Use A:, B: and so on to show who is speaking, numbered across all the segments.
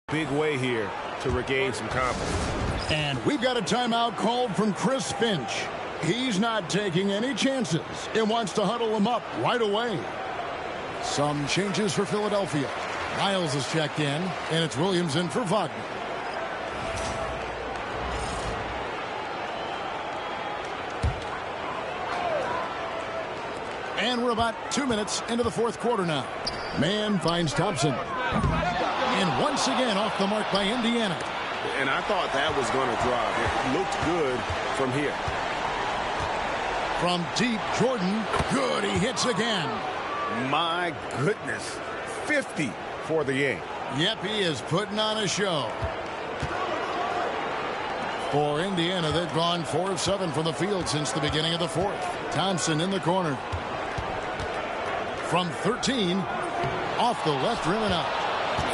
A: Big way here to regain some confidence.
B: And we've got a timeout called from Chris Finch. He's not taking any chances and wants to huddle him up right away. Some changes for Philadelphia. Miles is checked in, and it's Williams in for Wagner. And we're about 2 minutes into the fourth quarter now. Man finds Thompson. And once again off the mark by Indiana.
A: And I thought that was going to drive. It looked good from here.
B: From deep, Jordan. Good, he hits again.
A: My goodness. 50 for the game.
B: Yep, he is putting on a show. For Indiana, they've gone 4 of 7 from the field since the beginning of the fourth. Thompson in the corner. From 13, off the left rim and out.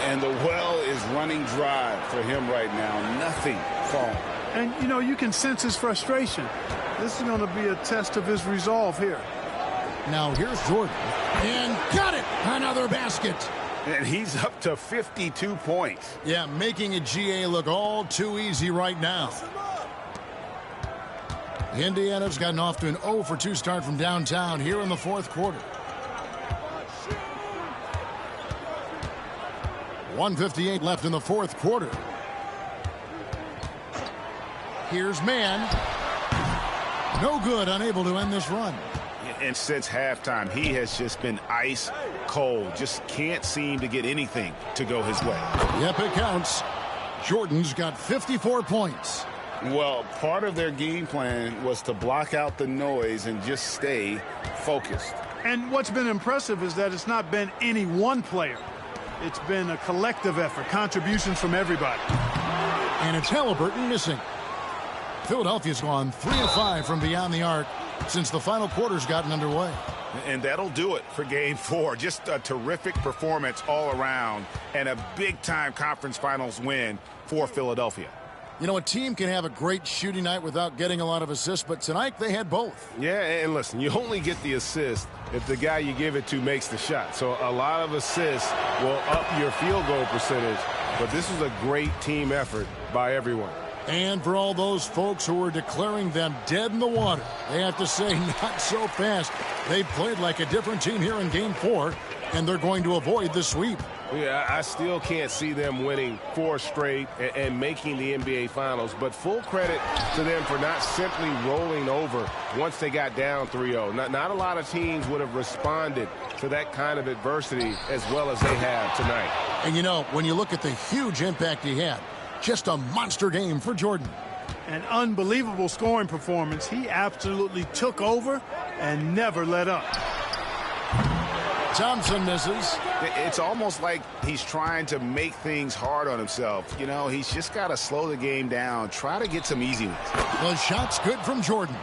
A: And the well is running dry for him right now. Nothing falling.
C: And, you know, you can sense his frustration. This is going to be a test of his resolve here.
B: Now here's Jordan. And got it! Another basket.
A: And he's up to 52 points.
B: Yeah, making a GA look all too easy right now. Indiana's gotten off to an 0 for 2 start from downtown here in the fourth quarter. 1:58 left in the fourth quarter. Here's Mann. No good, unable to end this run.
A: And since halftime, he has just been ice cold. Just can't seem to get anything to go his way.
B: Yep, it counts. Jordan's got 54 points.
A: Well, part of their game plan was to block out the noise and just stay focused.
C: And what's been impressive is that it's not been any one player. It's been a collective effort, contributions from everybody.
B: And it's Halliburton missing. Philadelphia's gone 3 of 5 from beyond the arc since the final quarter's gotten underway.
A: And that'll do it for Game 4. Just a terrific performance all around and a big-time conference finals win for Philadelphia.
B: You know, a team can have a great shooting night without getting a lot of assists, but tonight they had both.
A: Yeah, and listen, you only get the assist if the guy you give it to makes the shot. So a lot of assists will up your field goal percentage, but this was a great team effort by everyone.
B: And for all those folks who were declaring them dead in the water, they have to say not so fast. They played like a different team here in Game 4, and they're going to avoid the sweep.
A: Yeah, I still can't see them winning 4 straight and making the NBA Finals, but full credit to them for not simply rolling over once they got down 3-0. Not a lot of teams would have responded to that kind of adversity as well as they have tonight.
B: And, you know, when you look at the huge impact he had, just a monster game for Jordan.
C: An unbelievable scoring performance. He absolutely took over and never let up.
B: Thompson misses.
A: It's almost like he's trying to make things hard on himself. You know, he's just got to slow the game down, try to get some easy ones.
B: The shot's good from Jordan.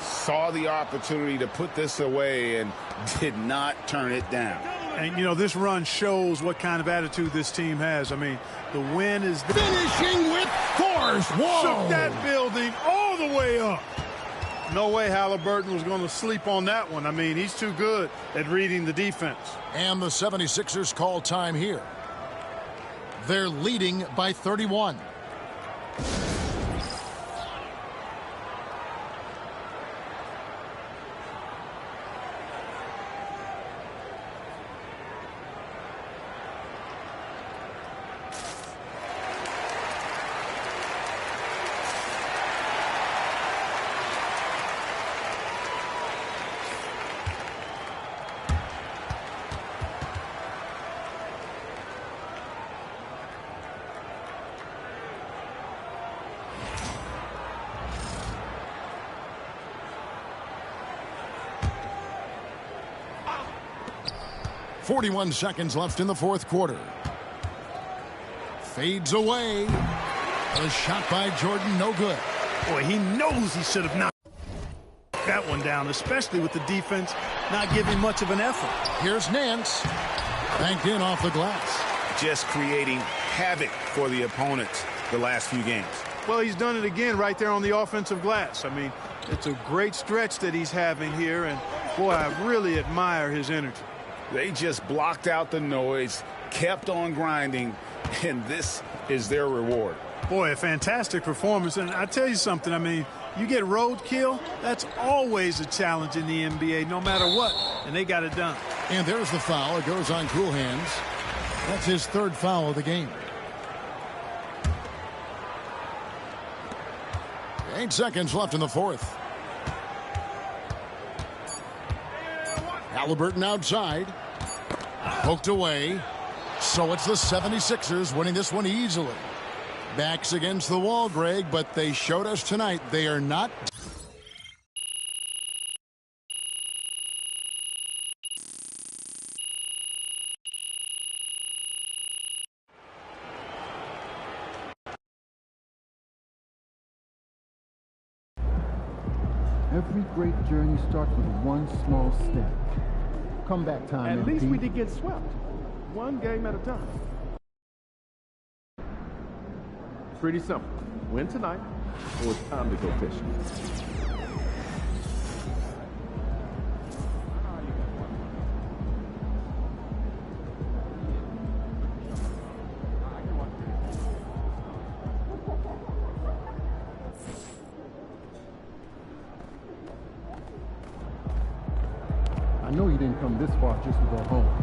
A: Saw the opportunity to put this away and did not turn it down.
C: And, you know, this run shows what kind of attitude this team has. I mean, the win is
B: finishing with force. Whoa!
C: Shook that building all the way up. No way Halliburton was going to sleep on that one. I mean, he's too good at reading the defense.
B: And the 76ers call time here. They're leading by 31. .41 seconds left in the fourth quarter. Fades away. A shot by Jordan, no good.
C: Boy, he knows he should have knocked that one down, especially with the defense not giving much of an effort.
B: Here's Nance. Banked in off the glass.
A: Just creating havoc for the opponents the last few games.
C: Well, he's done it again right there on the offensive glass. I mean, it's a great stretch that he's having here, and boy, I really admire his energy.
A: They just blocked out the noise, kept on grinding, and this is their reward.
C: Boy, a fantastic performance. And I tell you something, I mean, you get roadkill, that's always a challenge in the NBA, no matter what, and they got it done.
B: And there's the foul. It goes on Cool Hands. That's his third foul of the game. 8 seconds left in the fourth. Halliburton outside. Poked away. So it's the 76ers winning this one easily. Backs against the wall, Greg, but they showed us tonight they are not.
D: Every great journey starts with one small step. Comeback time,
E: At least
D: MP.
E: we did get swept. One game at a time. Pretty simple. Win tonight, or it's time to go fishing.
D: I know you didn't come this far just to go home.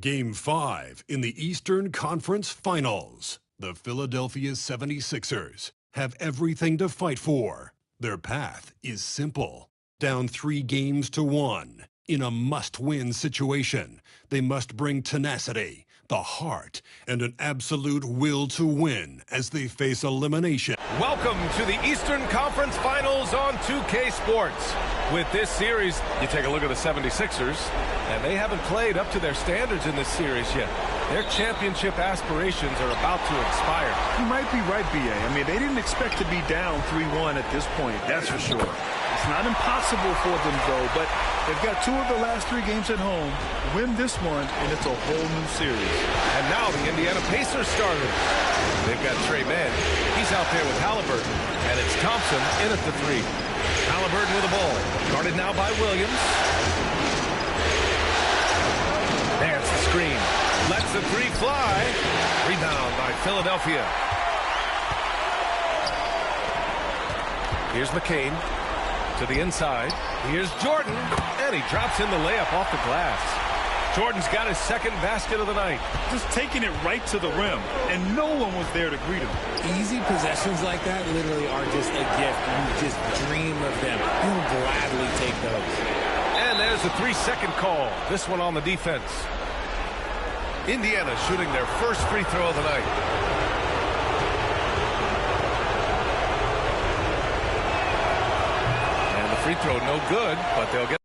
F: Game 5 in the Eastern Conference Finals. The Philadelphia 76ers have everything to fight for. Their path is simple. Down 3-1 in a must-win situation. They must bring tenacity, the heart, and an absolute will to win as they face elimination.
G: Welcome to the Eastern Conference Finals on 2K Sports. With this series, you take a look at the 76ers, and they haven't played up to their standards in this series yet. Their championship aspirations are about to expire.
H: You might be right, B.A. I mean, they didn't expect to be down 3-1 at this point, that's for sure. It's not impossible for them, though, but they've got 2 of the last 3 games at home. Win this one, and it's a whole new series.
G: And now the Indiana Pacers starters. They've got Trey Mann. He's out there with Halliburton, and it's Thompson in at the 3. Halliburton with the ball. Guarded now by Williams. There's the screen. Lets the 3 fly. Rebound by Philadelphia. Here's McCain to the inside. Here's Jordan, and he drops in the layup off the glass. Jordan's got his second basket of the night.
H: Just taking it right to the rim, and no one was there to greet him.
I: Easy possessions like that literally are just a gift. You just dream of them. You'll gladly take those.
G: And there's the 3-second call. This one on the defense. Indiana shooting their first free throw of the night. And the free throw no good, but they'll get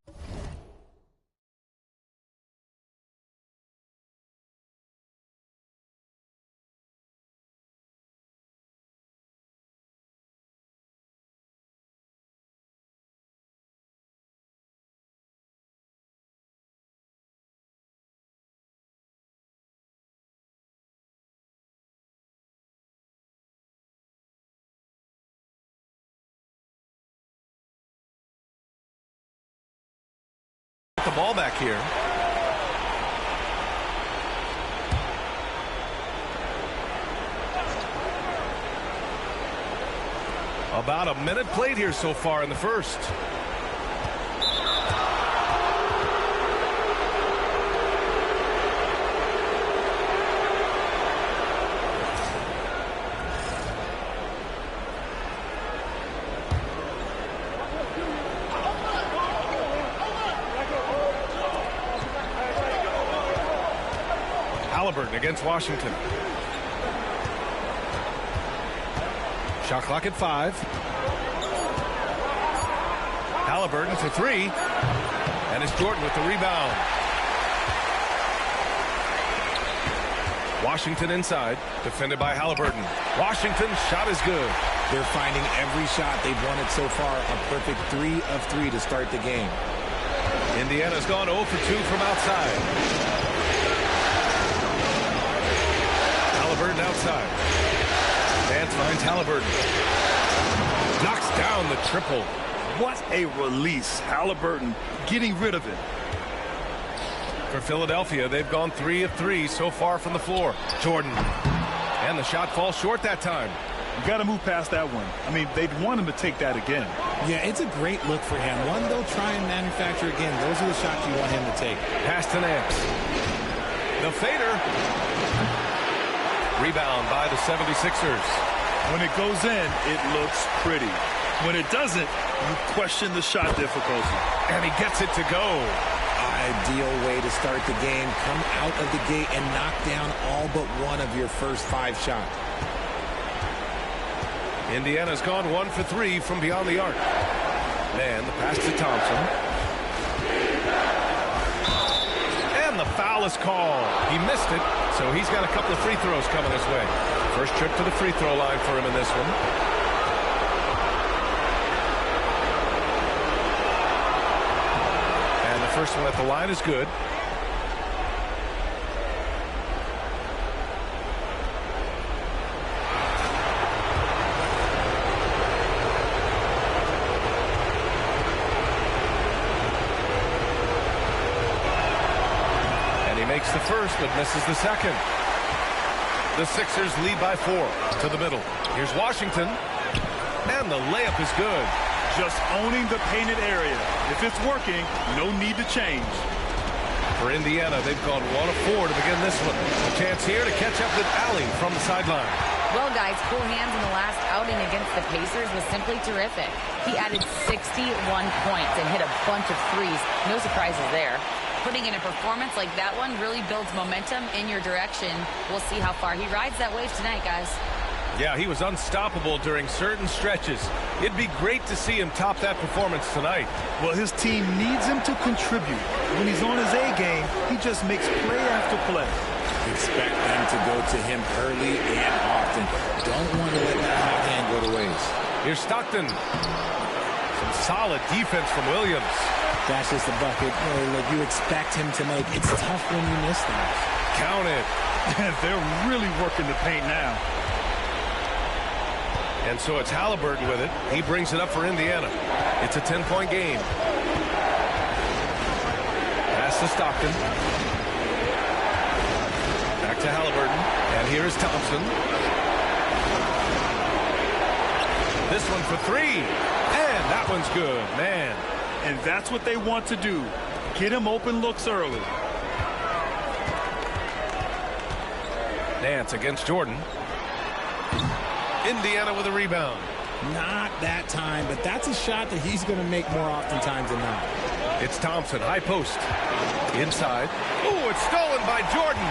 G: the ball back here. About a minute played here so far in the first. Halliburton against Washington. Shot clock at 5. Halliburton for 3. And it's Jordan with the rebound. Washington inside. Defended by Halliburton. Washington's shot is good.
I: They're finding every shot they've wanted so far. A perfect 3 of 3 to start the game.
G: Indiana's gone 0 for 2 from outside. Halliburton outside. Vance finds Halliburton. Knocks down the triple.
H: What a release. Halliburton getting rid of it.
G: For Philadelphia, they've gone 3 of 3 so far from the floor. Jordan. And the shot falls short that time.
H: You got to move past that one. I mean, they'd want him to take that again.
I: Yeah, it's a great look for him. One they'll try and manufacture again. Those are the shots you want him to take.
G: Pass to Nance. The fader. Rebound by the 76ers.
H: When it goes in, it looks pretty. When it doesn't, you question the shot difficulty.
G: And he gets it to go.
I: Ideal way to start the game. Come out of the gate and knock down all but one of your first 5 shots.
G: Indiana's gone 1 for 3 from beyond the arc. Man, the pass to Thompson. And the foul is called. He missed it, so he's got a couple of free throws coming his way. First trip to the free throw line for him in this one. And the first one at the line is good. Makes the first, but misses the second. The Sixers lead by 4 to the middle. Here's Washington, and the layup is good.
H: Just owning the painted area. If it's working, no need to change.
G: For Indiana, they've gone 1 of 4 to begin this one. A chance here to catch up with Allen from the sideline.
J: Well, guys, cool hands in the last outing against the Pacers was simply terrific. He added 61 points and hit a bunch of threes. No surprises there. Putting in a performance like that one really builds momentum in your direction. We'll see how far he rides that wave tonight, guys.
G: Yeah, he was unstoppable during certain stretches. It'd be great to see him top that performance tonight.
H: Well, his team needs him to contribute. When he's on his A game, he just makes play after play.
I: Expect them to go to him early and often. Don't want to let that hot hand go to waste.
G: Here's Stockton. Some solid defense from Williams.
I: That's just a bucket you expect him to make. It's tough when you miss that.
G: Count it.
H: They're really working the paint now.
G: And so it's Halliburton with it. He brings it up for Indiana. It's a 10-point game. Pass to Stockton. Back to Halliburton. And here is Thompson. This one for 3. And that one's good, man.
H: And that's what they want to do. Get him open looks early.
G: Nance against Jordan. Indiana with a rebound.
I: Not that time, but that's a shot that he's going to make more oftentimes than not.
G: It's Thompson, high post. Inside. Ooh, it's stolen by Jordan.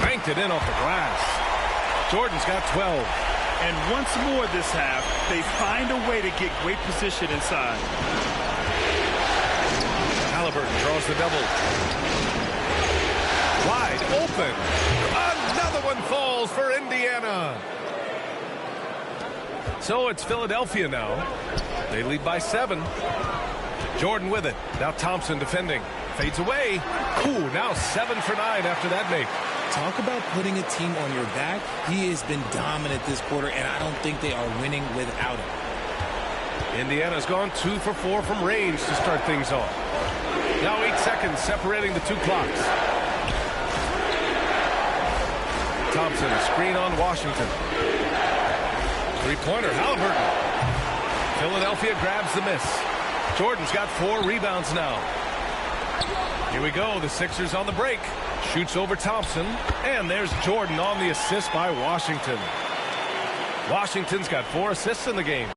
G: Banked it in off the glass. Jordan's got 12.
H: And once more this half, they find a way to get great position inside.
G: Halliburton draws the double. Wide open. Another one falls for Indiana. So it's Philadelphia now. They lead by 7. Jordan with it. Now Thompson defending. Fades away. Ooh, now 7 for 9 after that make.
I: Talk about putting a team on your back. He has been dominant this quarter, and I don't think they are winning without him.
G: Indiana's gone 2 for 4 from range to start things off. Now 8 seconds separating the two clocks. Thompson, screen on Washington. Three-pointer, Halliburton. Philadelphia grabs the miss. Jordan's got 4 rebounds now. Here we go. The Sixers on the break. Shoots over Thompson. And there's Jordan on the assist by Washington. Washington's got 4 assists in the game.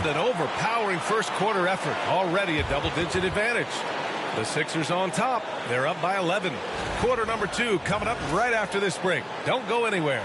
G: An overpowering first quarter effort. Already a double-digit advantage. The Sixers on top. They're up by 11. Quarter number 2 coming up right after this break. Don't go anywhere.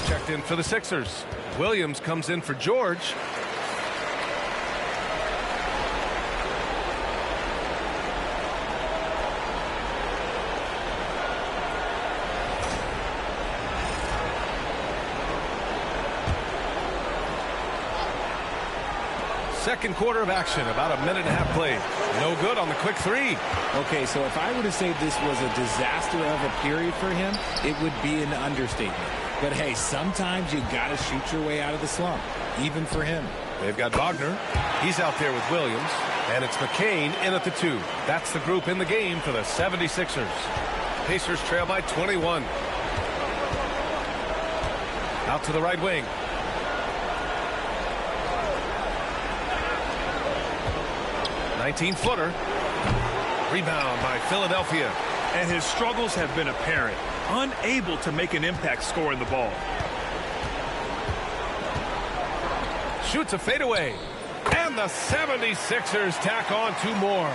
G: Checked in for the Sixers. Williams comes in for George. Second quarter of action, about a minute and a half played. No good on the quick three.
I: Okay, so if I were to say this was a disaster of a period for him, it would be an understatement. But hey, sometimes you got to shoot your way out of the slump, even for him.
G: They've got Wagner. He's out there with Williams. And it's McCain in at the 2. That's the group in the game for the 76ers. Pacers trail by 21. Out to the right wing. 19-footer. Rebound by Philadelphia.
H: And his struggles have been apparent. unable to make an impact scoring the ball.
G: Shoots a fadeaway. And the 76ers tack on 2 more.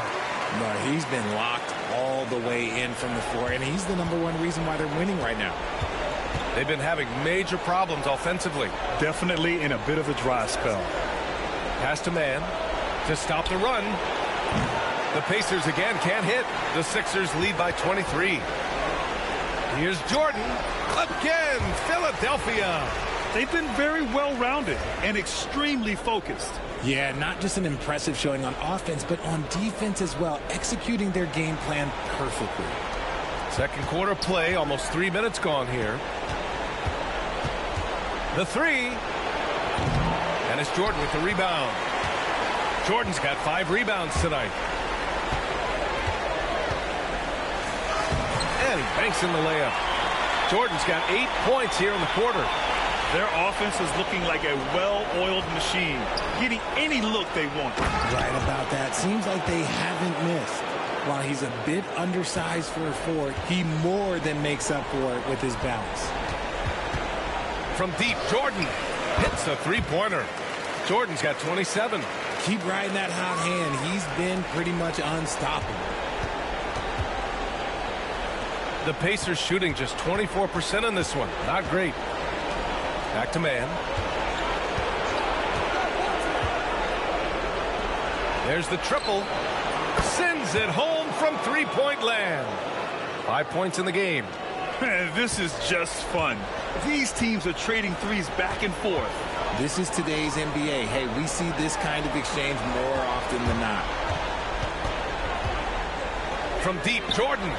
I: No, he's been locked all the way in from the floor, and he's the #1 reason why they're winning right now.
G: They've been having major problems offensively.
H: Definitely in a bit of a dry spell.
G: Pass to man to stop the run. The Pacers again can't hit. The Sixers lead by 23. Here's Jordan. Again, Philadelphia.
H: They've been very well-rounded and extremely focused.
I: Yeah, not just an impressive showing on offense, but on defense as well, executing their game plan perfectly.
G: Second quarter play, almost 3 minutes gone here. The 3. And it's Jordan with the rebound. Jordan's got 5 rebounds tonight. And he banks in the layup. Jordan's got 8 points here in the quarter.
H: Their offense is looking like a well-oiled machine, getting any look they want.
I: Right about that. Seems like they haven't missed. While he's a bit undersized for a forward, he more than makes up for it with his bounce.
G: From deep, Jordan hits a 3-pointer. Jordan's got 27.
I: Keep riding that hot hand. He's been pretty much unstoppable.
G: The Pacers shooting just 24% in this one. Not great. Back to man. There's the triple. Sends it home from 3-point land. 5 points in the game.
H: This is just fun. These teams are trading threes back and forth.
I: This is today's NBA. Hey, we see this kind of exchange more often than not.
G: From deep, Jordan.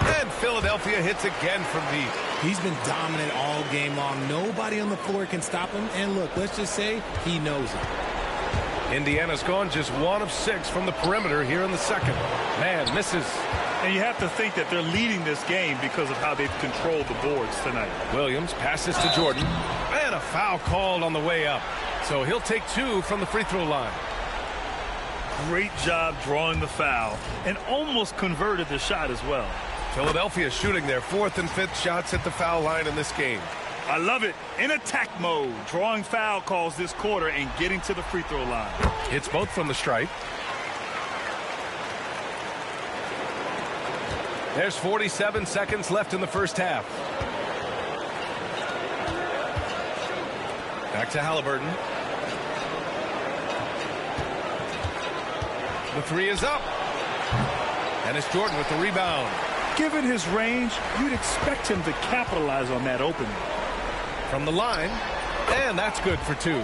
G: And Philadelphia hits again from deep.
I: He's been dominant all game long. Nobody on the floor can stop him. And look, let's just say he knows it.
G: Indiana's gone just 1 of 6 from the perimeter here in the second. Man misses.
H: And you have to think that they're leading this game because of how they've controlled the boards tonight.
G: Williams passes to Jordan. And a foul called on the way up. So he'll take 2 from the free throw line.
H: Great job drawing the foul and almost converted the shot as well.
G: Philadelphia shooting their 4th and 5th shots at the foul line in this game.
H: I love it. In attack mode, drawing foul calls this quarter and getting to the free throw line.
G: It's both from the stripe. There's 47 seconds left in the first half. Back to Halliburton. The 3 is up. And it's Jordan with the rebound.
H: Given his range, you'd expect him to capitalize on that opening.
G: From the line, and that's good for 2.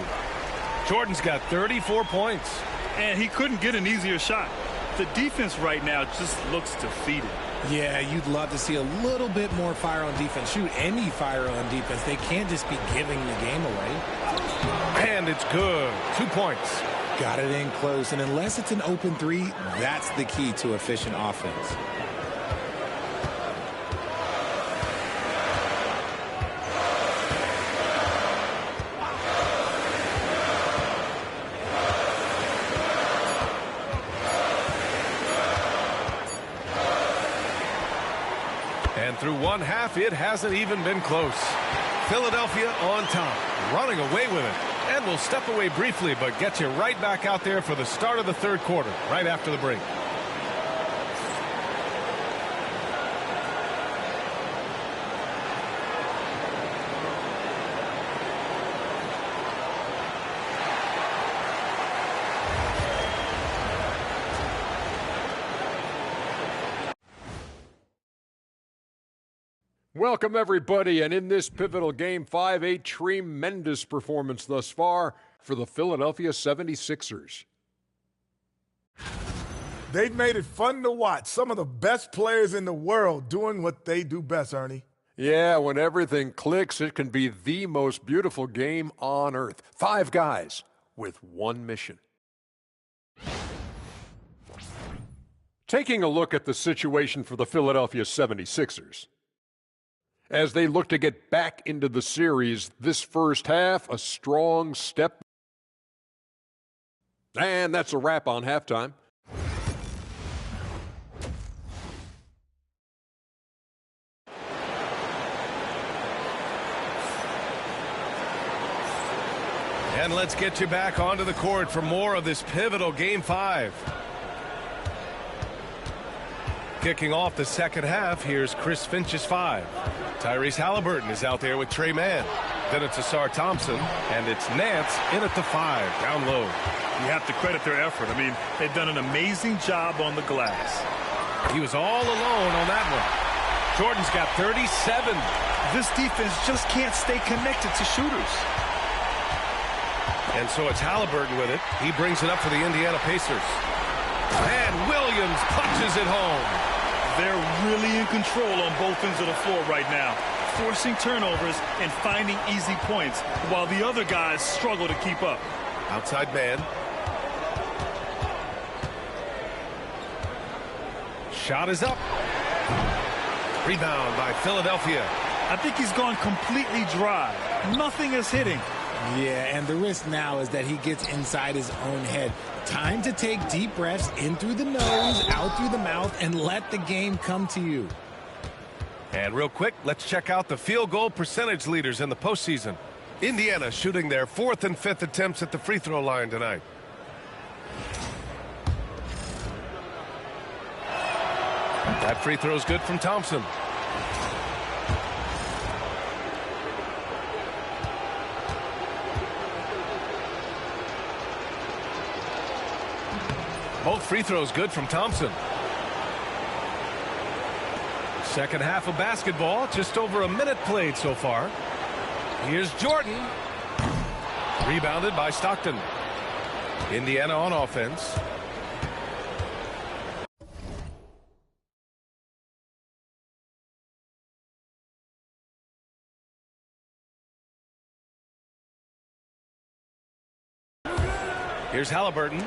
G: Jordan's got 34 points.
H: And he couldn't get an easier shot. The defense right now just looks defeated.
I: Yeah, you'd love to see a little bit more fire on defense. Shoot, any fire on defense. They can't just be giving the game away.
G: And it's good. 2 points.
I: Got it in close, and unless it's an open 3, that's the key to efficient offense.
G: And through one half, it hasn't even been close. Philadelphia on top, running away with it. And we'll step away briefly, but get you right back out there for the start of the third quarter, right after the break.
K: Welcome, everybody, and in this pivotal Game 5, a tremendous performance thus far for the Philadelphia 76ers.
L: They've made it fun to watch. Some of the best players in the world doing what they do best, Ernie.
K: Yeah, when everything clicks, it can be the most beautiful game on earth. 5 guys with one mission. Taking a look at the situation for the Philadelphia 76ers. As they look to get back into the series, this first half, a strong step. And that's a wrap on halftime.
G: And let's get you back onto the court for more of this pivotal Game 5. Kicking off the second half, here's Chris Finch's 5. Tyrese Halliburton is out there with Trey Mann. Then it's Asar Thompson, and it's Nance in at the 5, down low.
H: You have to credit their effort. I mean, they've done an amazing job on the glass.
G: He was all alone on that one. Jordan's got 37.
H: This defense just can't stay connected to shooters.
G: And so it's Halliburton with it. He brings it up for the Indiana Pacers. And Williams punches it home.
H: They're really in control on both ends of the floor right now, forcing turnovers and finding easy points while the other guys struggle to keep up.
G: Outside man. Shot is up. Rebound by Philadelphia.
H: I think he's gone completely dry. Nothing is hitting.
I: Yeah, and the risk now is that he gets inside his own head. Time to take deep breaths in through the nose, out through the mouth, and let the game come to you.
G: And real quick, let's check out the field goal percentage leaders in the postseason. Indiana shooting their 4th and 5th attempts at the free throw line tonight. That free throw is good from Thompson. Both free throws good from Thompson. Second half of basketball, just over a minute played so far. Here's Jordan. Rebounded by Stockton. Indiana on offense. Here's Halliburton.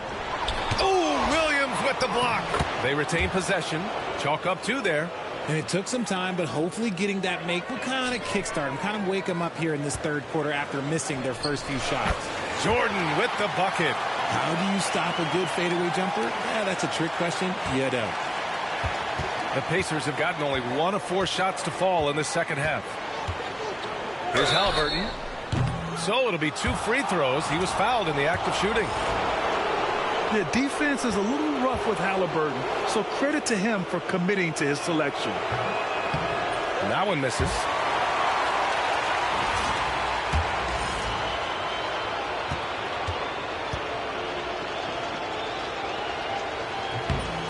G: Oh, Williams with the block. They retain possession. Chalk up 2 there.
I: And it took some time, but hopefully getting that make will kind of kickstart them, kind of wake them up here in this third quarter after missing their first few shots.
G: Jordan with the bucket.
I: How do you stop a good fadeaway jumper? Yeah, that's a trick question. You don't.
G: The Pacers have gotten only 1 of 4 shots to fall in the second half. Here's Halliburton. So it'll be 2 free throws. He was fouled in the act of shooting.
H: The defense is a little rough with Halliburton, so credit to him for committing to his selection.
G: That one misses.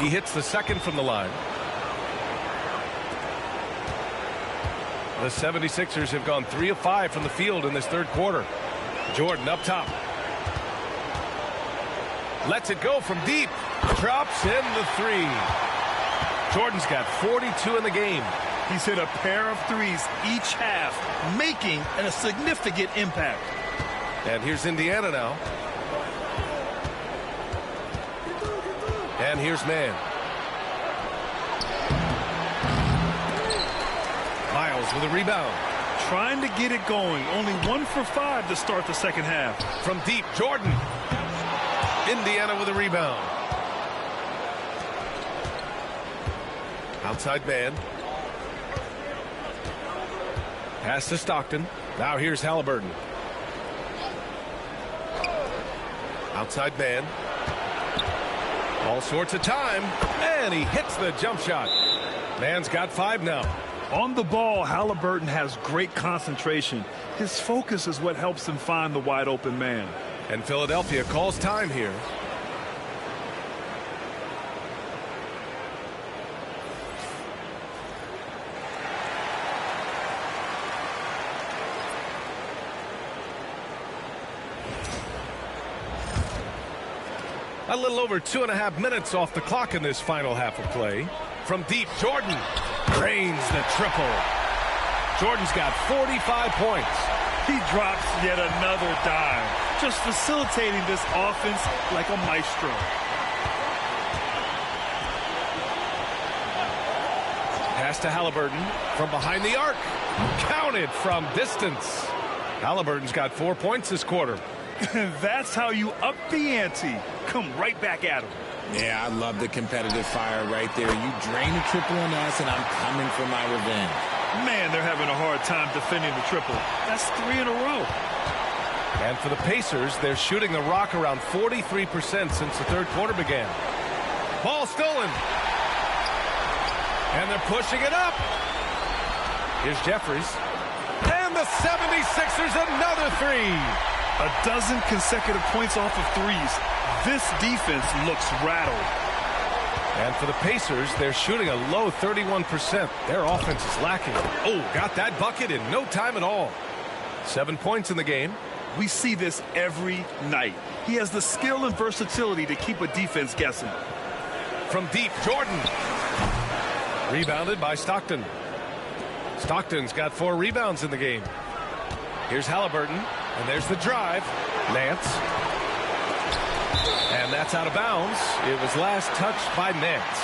G: He hits the second from the line. The 76ers have gone 3 of 5 from the field in this third quarter. Jordan up top. Lets it go from deep. Drops in the 3. Jordan's got 42 in the game.
H: He's hit a pair of threes each half, making a significant impact.
G: And here's Indiana now. And here's Mann. Miles with a rebound.
H: Trying to get it going. Only 1 for 5 to start the second half.
G: From deep, Jordan. Indiana with a rebound. Outside man. Pass to Stockton. Now here's Halliburton. Outside man. All sorts of time. And he hits the jump shot. Mann's got 5 now.
H: On the ball, Halliburton has great concentration. His focus is what helps him find the wide open man.
G: And Philadelphia calls time here. A little over 2.5 minutes off the clock in this final half of play. From deep, Jordan drains the triple. Jordan's got 45 points.
H: He drops yet another dime, just facilitating this offense like a maestro.
G: Pass to Halliburton from behind the arc. Counted from distance. Halliburton's got 4 points this quarter.
H: That's how you up the ante. Come right back at him.
I: Yeah, I love the competitive fire right there. You drain a triple on us, and I'm coming for my revenge.
H: Man, they're having a hard time defending the triple. That's 3 in a row.
G: And for the Pacers, they're shooting the rock around 43% since the third quarter began. Ball stolen. And they're pushing it up. Here's Jeffries. And the 76ers another three.
H: A dozen consecutive points off of threes. This defense looks rattled.
G: And for the Pacers, they're shooting a low 31%. Their offense is lacking. Oh, got that bucket in no time at all. 7 points in the game.
H: We see this every night. He has the skill and versatility to keep a defense guessing.
G: From deep, Jordan. Rebounded by Stockton. Stockton's got 4 rebounds in the game. Here's Halliburton, and there's the drive. Nance. And that's out of bounds. It was last touched by Nance.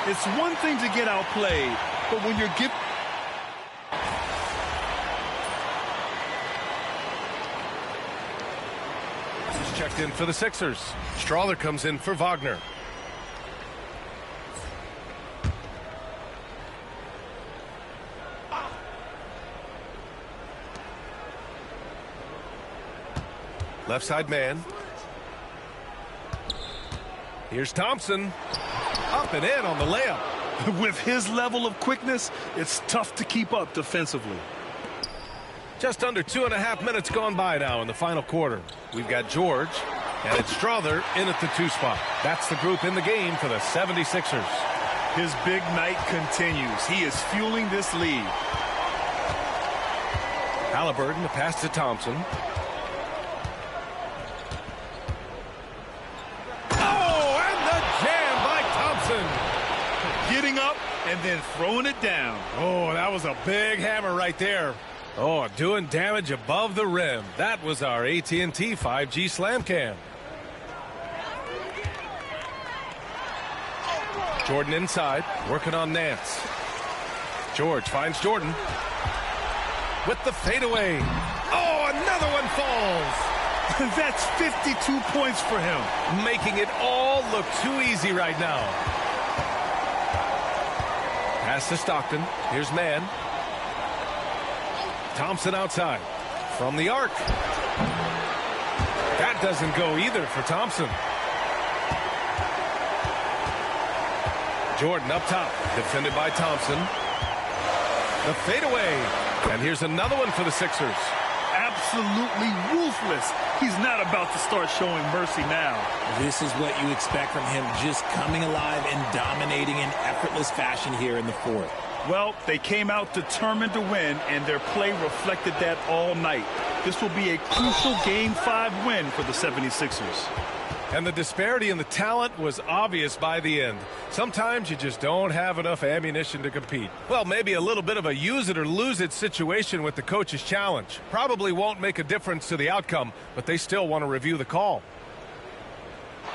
H: It's one thing to get outplayed, but when you're given...
G: Checked in for the Sixers. Strawther comes in for Wagner. Left side man. Here's Thompson. Up and in on the layup.
H: With his level of quickness, it's tough to keep up defensively.
G: Just under 2.5 minutes gone by now in the final quarter. We've got George, and it's Strawther in at the 2 spot. That's the group in the game for the 76ers.
H: His big night continues. He is fueling this lead.
G: Halliburton, the pass to Thompson. Oh, and the jam by Thompson.
H: Getting up and then throwing it down.
G: Oh, that was a big hammer right there. Oh, doing damage above the rim. That was our AT&T 5G Slam Cam. Jordan inside, working on Nance. George finds Jordan. With the fadeaway. Oh, another one falls.
H: That's 52 points for him.
G: Making it all look too easy right now. Pass to Stockton. Here's Mann. Thompson outside from the arc. That doesn't go either for Thompson. Jordan up top, defended by Thompson. The fadeaway. And here's another one for the Sixers.
H: Absolutely ruthless. He's not about to start showing mercy now.
I: This is what you expect from him, just coming alive and dominating in effortless fashion here in the fourth.
H: Well, they came out determined to win, and their play reflected that all night. This will be a crucial Game 5 win for the 76ers.
G: And the disparity in the talent was obvious by the end. Sometimes you just don't have enough ammunition to compete. Well, maybe a little bit of a use it or lose it situation with the coach's challenge. Probably won't make a difference to the outcome, but they still want to review the call.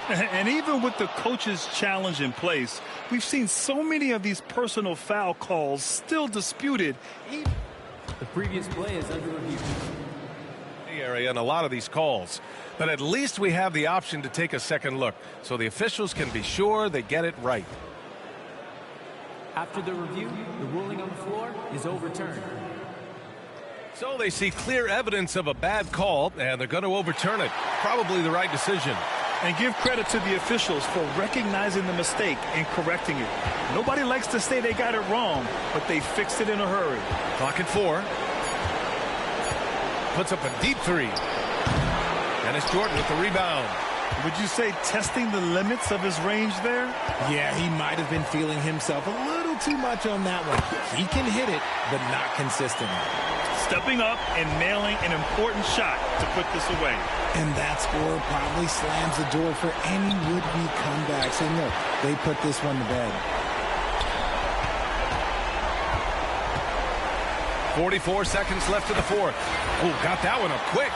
H: And even with the coach's challenge in place, we've seen so many of these personal foul calls still disputed.
M: The previous play is under review.
G: Area and a lot of these calls, but at least we have the option to take a second look so the officials can be sure they get it right.
M: After the review, the ruling on the floor is overturned.
G: So they see clear evidence of a bad call and they're going to overturn it. Probably the right decision.
H: And give credit to the officials for recognizing the mistake and correcting it. Nobody likes to say they got it wrong, but they fixed it in a hurry.
G: Clock at 4. Puts up a deep 3. And it's Jordan with the rebound.
H: Would you say testing the limits of his range there?
I: Yeah, he might have been feeling himself a little too much on that one. He can hit it, but not consistently.
H: Stepping up and nailing an important shot to put this away.
I: And that score probably slams the door for any would-be comebacks. And look, they put this one to bed.
G: 44 seconds left in the fourth. Ooh, got that one up quick.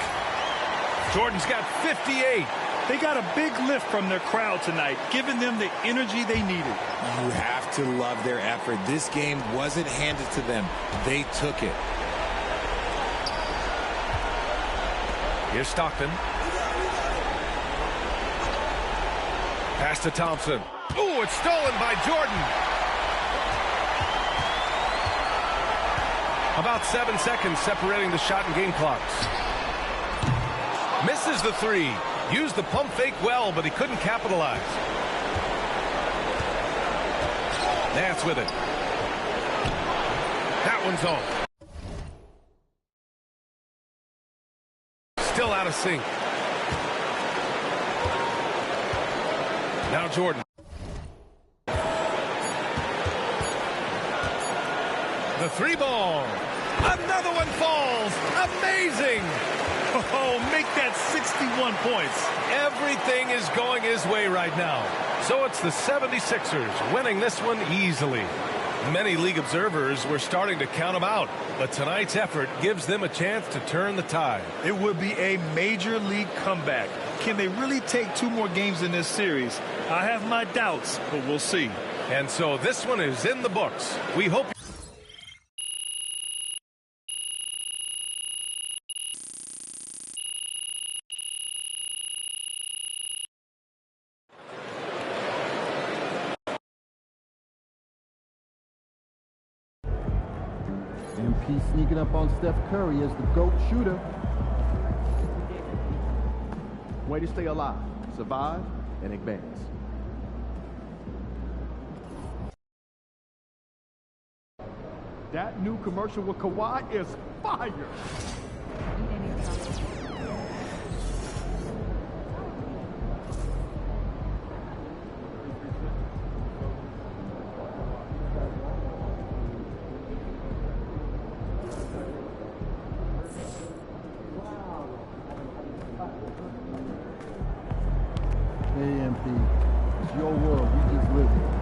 G: Jordan's got 58.
H: They got a big lift from their crowd tonight, giving them the energy they needed.
I: You have to love their effort. This game wasn't handed to them. They took it.
G: Here's Stockton. Pass to Thompson. Ooh, it's stolen by Jordan. About 7 seconds separating the shot and game clocks. Misses the three. Used the pump fake well, but he couldn't capitalize. Nance with it. That one's off. Still out of sync. Now Jordan. The three ball. Another one falls. Amazing.
H: Oh, make that 61 points.
G: Everything is going his way right now. So it's the 76ers winning this one easily. Many league observers were starting to count them out, but tonight's effort gives them a chance to turn the tide.
H: It would be a major league comeback. Can they really take 2 more games in this series? I have my doubts, but we'll see.
G: And so this one is in the books. We hope.
D: MP sneaking up on Steph Curry as the GOAT shooter.
E: Way to stay alive, survive, and advance. That new commercial with Kawhi is fire.
D: AMP, it's your world, we just live it.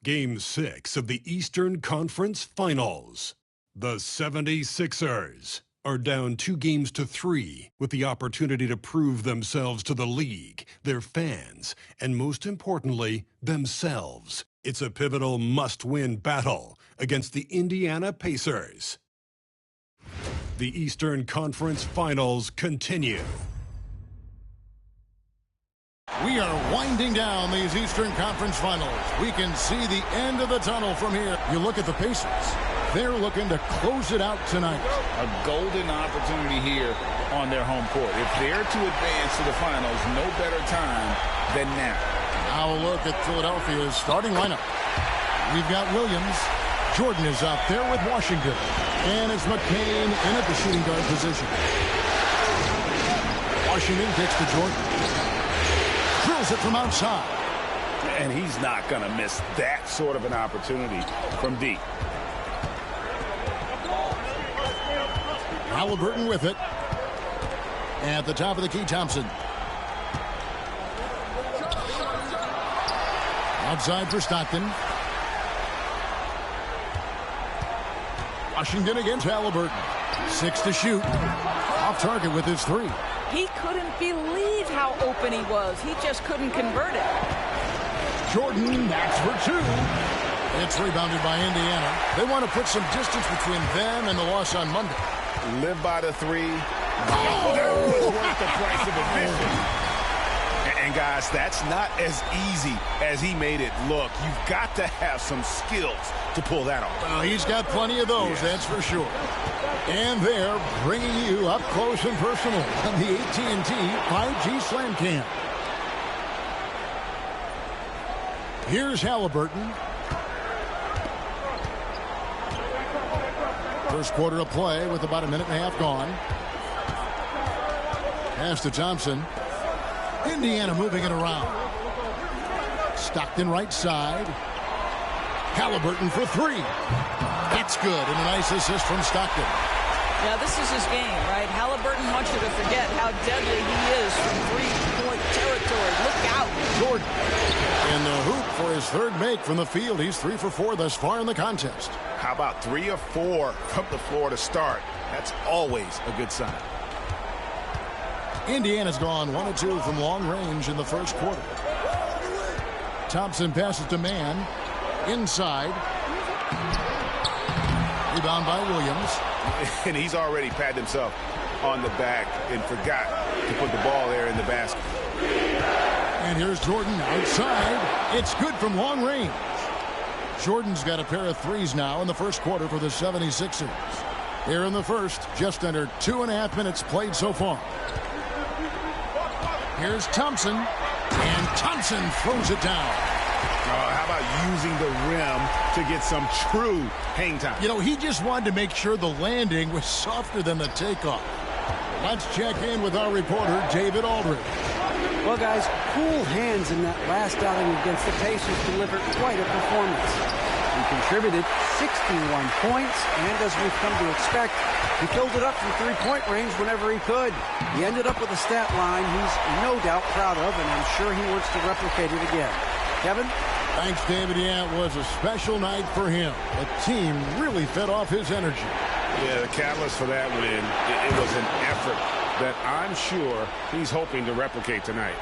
F: Game 6 of the Eastern Conference Finals. The 76ers are down 2-3 with the opportunity to prove themselves to the league, their fans, and most importantly, themselves. It's a pivotal must-win battle against the Indiana Pacers. The Eastern Conference Finals continue.
B: We are winding down these Eastern Conference Finals. We can see the end of the tunnel from here. You look at the Pacers. They're looking to close it out tonight.
I: A golden opportunity here on their home court. If they're to advance to the finals, no better time than now.
B: Now a look at Philadelphia's starting lineup. We've got Williams. Jordan is out there with Washington. And it's McCain in at the shooting guard position. Washington kicks to Jordan. Drills it from outside.
I: And he's not going to miss that sort of an opportunity from deep.
B: Halliburton with it. At the top of the key, Thompson. Outside for Stockton. Washington against Halliburton. 6 to shoot. Off target with his 3.
N: He couldn't believe how open he was. He just couldn't convert it.
B: Jordan, that's for 2. It's rebounded by Indiana. They want to put some distance between them and the loss on Monday.
I: Live by the 3.
B: Oh, that was worth the price of admission.
A: And guys, that's not as easy as he made it look. You've got to have some skills to pull that off.
B: Well, he's got plenty of those, that's for sure. And they're bringing you up close and personal on the AT&T 5G Slam Cam. Here's Halliburton. First quarter of play with about a minute and a half gone. Pass to Thompson. Indiana moving it around. Stockton right side. Halliburton for three. That's good, and a nice assist from Stockton.
N: Yeah, this is his game, right? Halliburton wants you to forget how deadly he is from three-point territory. Look out.
B: Jordan in the hoop for his third make from the field. He's 3 for 4 thus far in the contest.
A: How about 3 of 4 from the floor to start? That's always a good sign.
B: Indiana's gone 1 of 2 from long range in the first quarter. Thompson passes to Mann. Inside. Rebound by Williams.
A: And he's already patted himself on the back and forgot to put the ball there in the basket.
B: And here's Jordan outside. It's good from long range. Jordan's got a pair of threes now in the first quarter for the 76ers. Here in the first, just under 2.5 minutes played so far. Here's Thompson. And Thompson throws it down.
A: How about using the rim to get some true hang time?
B: You know, he just wanted to make sure the landing was softer than the takeoff. Let's check in with our reporter, David Aldridge.
O: Well, guys, cool hands in that last outing against the Pacers delivered quite a performance. He contributed 61 points, and as we've come to expect, he filled it up from three-point range whenever he could. He ended up with a stat line he's no doubt proud of, and I'm sure he wants to replicate it again. Kevin?
B: Thanks, David. Yeah, it was a special night for him. The team really fed off his energy.
A: Yeah, the catalyst for that win, it was an effort that I'm sure he's hoping to replicate tonight.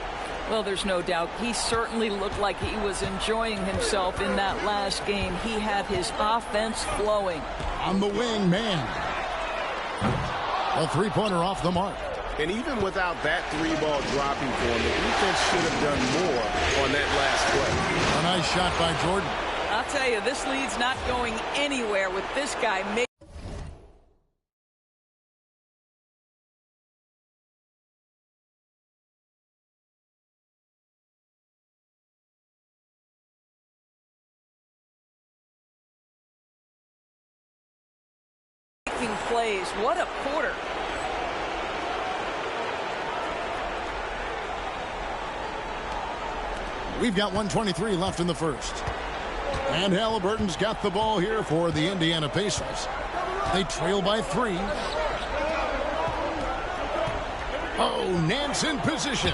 N: Well, there's no doubt. He certainly looked like he was enjoying himself in that last game. He had his offense flowing.
B: On the wing, man. A three-pointer off the mark.
A: And even without that three-ball dropping for him, the defense should have done more on that last play.
B: A nice shot by Jordan.
N: I'll tell you, this lead's not going anywhere with this guy making plays. What a quarter.
B: We've got 1:23 left in the first. And Halliburton's got the ball here for the Indiana Pacers. They trail by 3. Oh, Nance in position.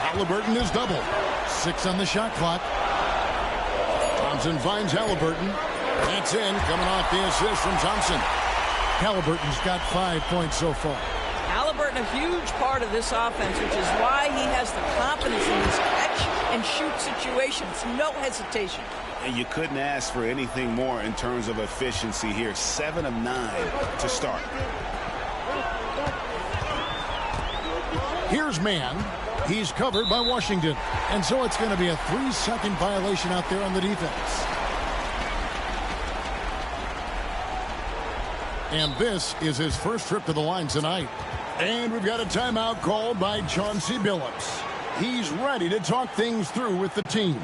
B: Halliburton is double. 6 on the shot clock. Thompson finds Halliburton. That's in, coming off the assist from Thompson. Halliburton's got 5 points so far.
N: Halliburton, a huge part of this offense, which is why he has the confidence in his catch-and-shoot situations. No hesitation.
A: And you couldn't ask for anything more in terms of efficiency here. 7 of 9 to start.
B: Here's Mann. He's covered by Washington. And so it's going to be a 3-second violation out there on the defense. And this is his first trip to the line tonight. And we've got a timeout called by Chauncey Billups. He's ready to talk things through with the team.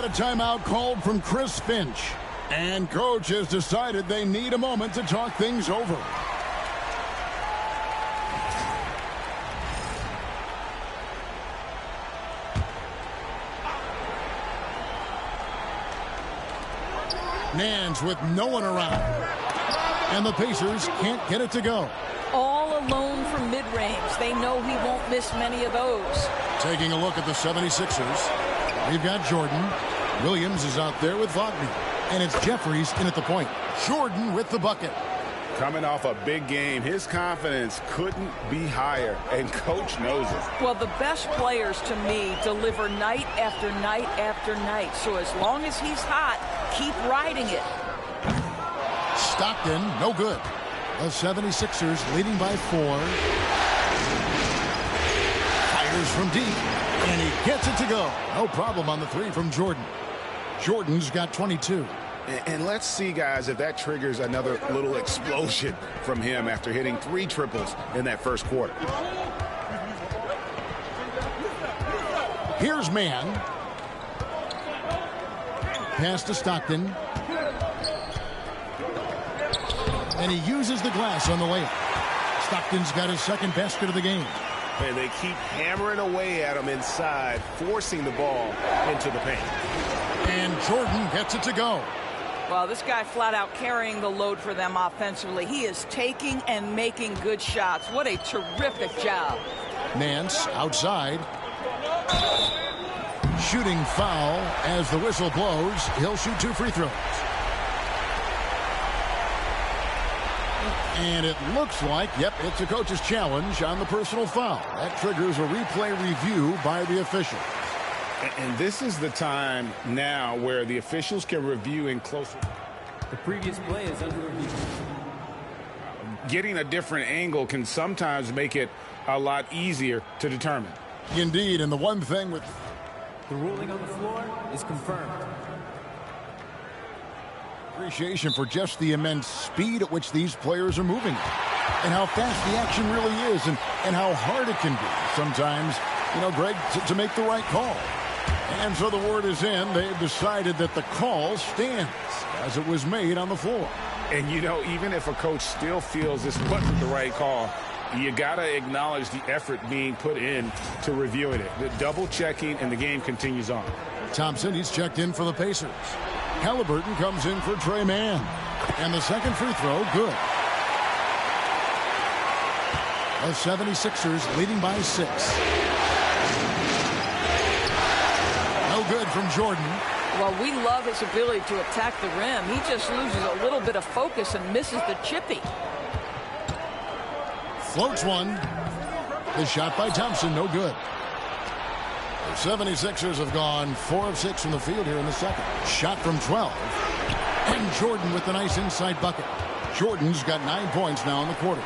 B: Timeout called from Chris Finch. And coach has decided they need a moment to talk things over. Nance with no one around. And the Pacers can't get it to go.
N: All alone from mid-range. They know he won't miss many of those.
B: Taking a look at the 76ers. We've got Jordan. Williams is out there with Wagner. And it's Jeffries in at the point. Jordan with the bucket.
P: Coming off a big game, his confidence couldn't be higher, and Coach knows it.
N: Well, the best players, to me, deliver night after night after night. So as long as he's hot, keep riding it.
B: Stockton, no good. The 76ers leading by 4. Fires from deep, and he gets it to go. No problem on the 3 from Jordan. Jordan's got 22.
P: And let's see, guys, if that triggers another little explosion from him after hitting 3 triples in that first quarter.
B: Here's Mann. Pass to Stockton. And he uses the glass on the layup. Stockton's got his second basket of the game.
A: And they keep hammering away at him inside, forcing the ball into the paint.
B: And Jordan gets it to go.
N: Well, this guy flat out carrying the load for them offensively. He is taking and making good shots. What a terrific job.
B: Nance outside. Shooting foul as the whistle blows. He'll shoot 2 free throws. And it looks like, yep, it's a coach's challenge on the personal foul. That triggers a replay review by the official.
P: And this is the time now where the officials can review in closer.
M: The previous play is under review.
P: Getting a different angle can sometimes make it a lot easier to determine.
B: Indeed, and the one thing with...
M: The ruling on the floor is confirmed.
B: Appreciation for just the immense speed at which these players are moving. And how fast the action really is, and how hard it can be sometimes, you know, Greg, to make the right call. And so the word is in. They've decided that the call stands as it was made on the floor.
P: And, you know, even if a coach still feels this wasn't the right call, you got to acknowledge the effort being put in to reviewing it. The double checking, and the game continues on.
B: Thompson, he's checked in for the Pacers. Halliburton comes in for Trey Mann. And the second free throw, good. The 76ers leading by 6. No good from Jordan.
N: Well, we love his ability to attack the rim. He just loses a little bit of focus and misses the chippy.
B: Floats one. The shot by Thompson, no good. The 76ers have gone 4 of 6 from the field here in the second. Shot from 12. And Jordan with the nice inside bucket. Jordan's got 9 points now in the quarter.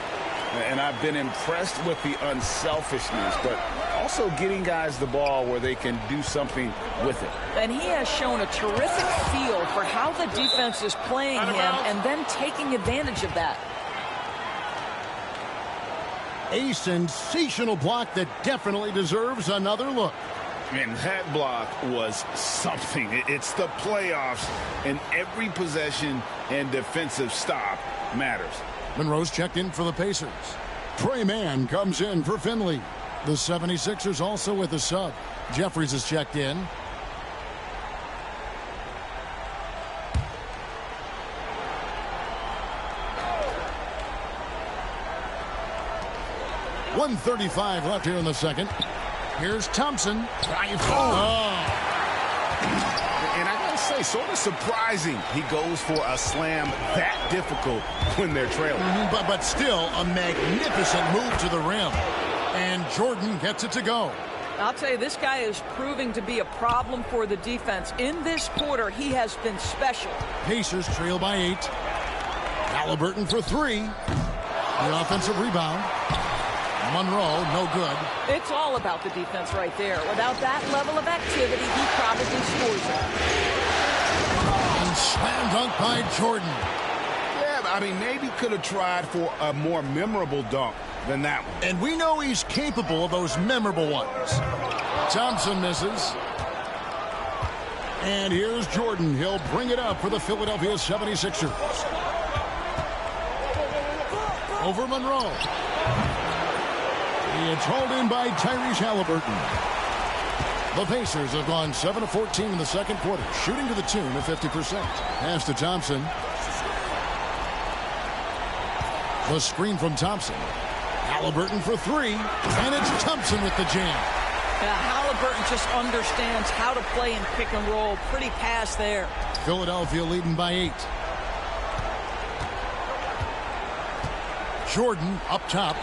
P: And I've been impressed with the unselfishness, but also getting guys the ball where they can do something with it.
N: And he has shown a terrific feel for how the defense is playing him and then taking advantage of that.
B: A sensational block that definitely deserves another look.
P: And that block was something. It's the playoffs, and every possession and defensive stop matters.
B: Monroe's checked in for the Pacers. Trey Mann comes in for Finley. The 76ers also with a sub. Jeffries is checked in. .135 left here in the second. Here's Thompson.
P: And I gotta say, sort of surprising he goes for a slam that difficult when they're trailing.
B: But still a magnificent move to the rim. And Jordan gets it to go.
N: I'll tell you, this guy is proving to be a problem for the defense. In this quarter, he has been special.
B: Pacers trail by 8. Halliburton for 3. The offensive rebound. Monroe, no good.
N: It's all about the defense right there. Without that level of activity, he probably scores it.
B: And slam dunk by Jordan.
P: Yeah, I mean, maybe could have tried for a more memorable dunk than that one.
B: And we know he's capable of those memorable ones. Thompson misses. And here's Jordan. He'll bring it up for the Philadelphia 76ers. Over Monroe. It's hauled in by Tyrese Halliburton. The Pacers have gone 7 of 14 in the second quarter, shooting to the tune of 50%. Pass to Thompson. The screen from Thompson. Halliburton for three, and it's Thompson with the jam.
N: Halliburton just understands how to play in pick and roll. Pretty pass there.
B: Philadelphia leading by 8. Jordan up top,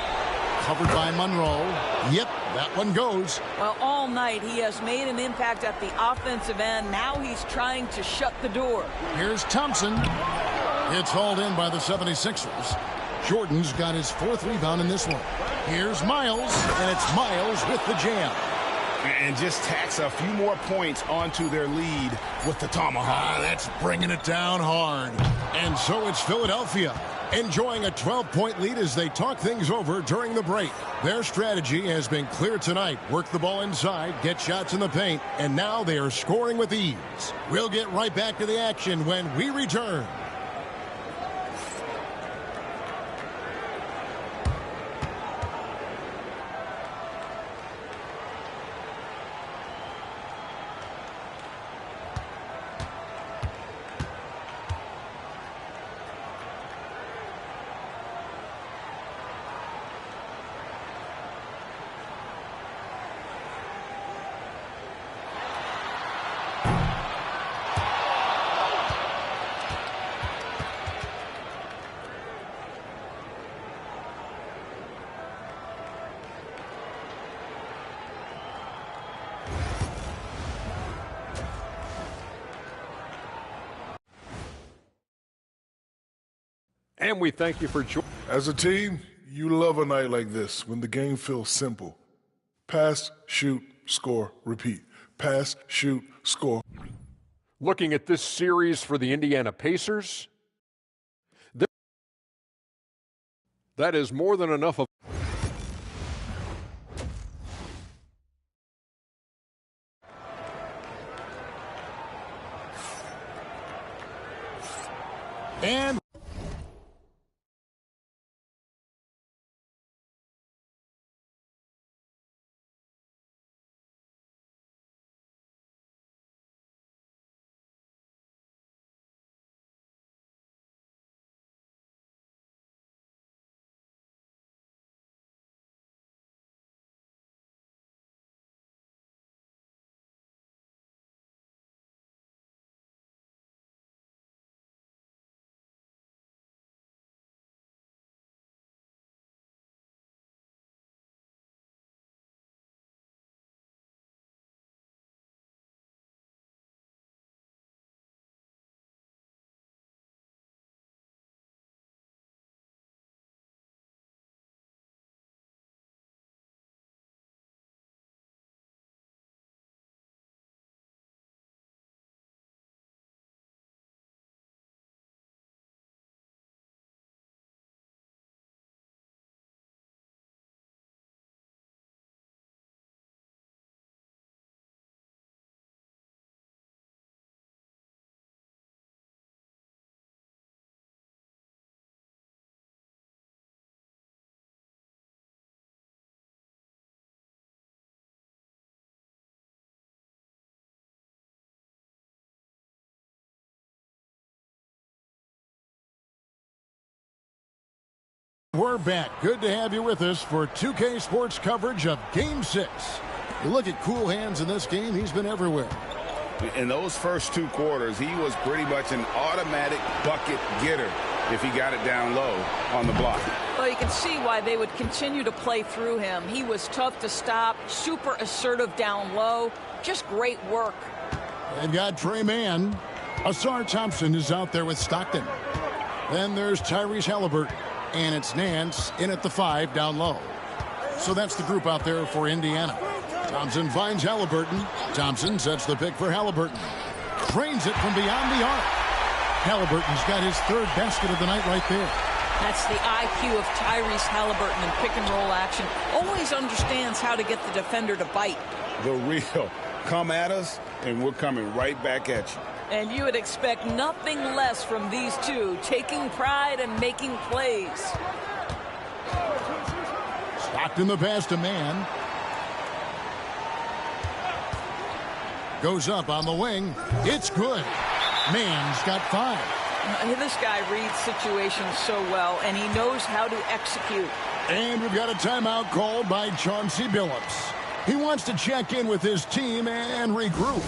B: covered by Monroe. Yep, that one goes.
N: Well, all night he has made an impact at the offensive end. Now he's trying to shut the door.
B: Here's Thompson. It's hauled in by the 76ers. Jordan's got his 4th rebound in this one. Here's Miles, and it's Miles with the jam.
P: And just tacks a few more points onto their lead with the tomahawk.
B: That's bringing it down hard. And so it's Philadelphia enjoying a 12-point lead as they talk things over during the break. Their strategy has been clear tonight. Work the ball inside, get shots in the paint, and now they are scoring with ease. We'll get right back to the action when we return.
K: And we thank you for joining.
L: As a team, you love a night like this when the game feels simple. Pass, shoot, score, repeat. Pass, shoot, score.
K: Looking at this series for the Indiana Pacers, that is more than enough of.
B: And we're back. Good to have you with us for 2K Sports coverage of Game 6. You look at Cool Hands in this game, he's been everywhere.
P: In those first 2 quarters, he was pretty much an automatic bucket getter if he got it down low on the block.
N: Well, you can see why they would continue to play through him. He was tough to stop, super assertive down low. Just great work.
B: They've got Trey Mann. Asar Thompson is out there with Stockton. Then there's Tyrese Halliburton. And it's Nance in at the 5 down low. So that's the group out there for Indiana. Thompson finds Halliburton. Thompson sets the pick for Halliburton. Trains it from beyond the arc. Halliburton's got his 3rd basket of the night right there.
N: That's the IQ of Tyrese Halliburton in pick and roll action. Always understands how to get the defender to bite.
P: The real. Come at us, and we're coming right back at you.
N: And you would expect nothing less from these two, taking pride and making plays.
B: Stockton the pass to Mann. Goes up on the wing. It's good. Mann's got 5.
N: This guy reads situations so well, and he knows how to execute.
B: And we've got a timeout called by Chauncey Billups. He wants to check in with his team and regroup.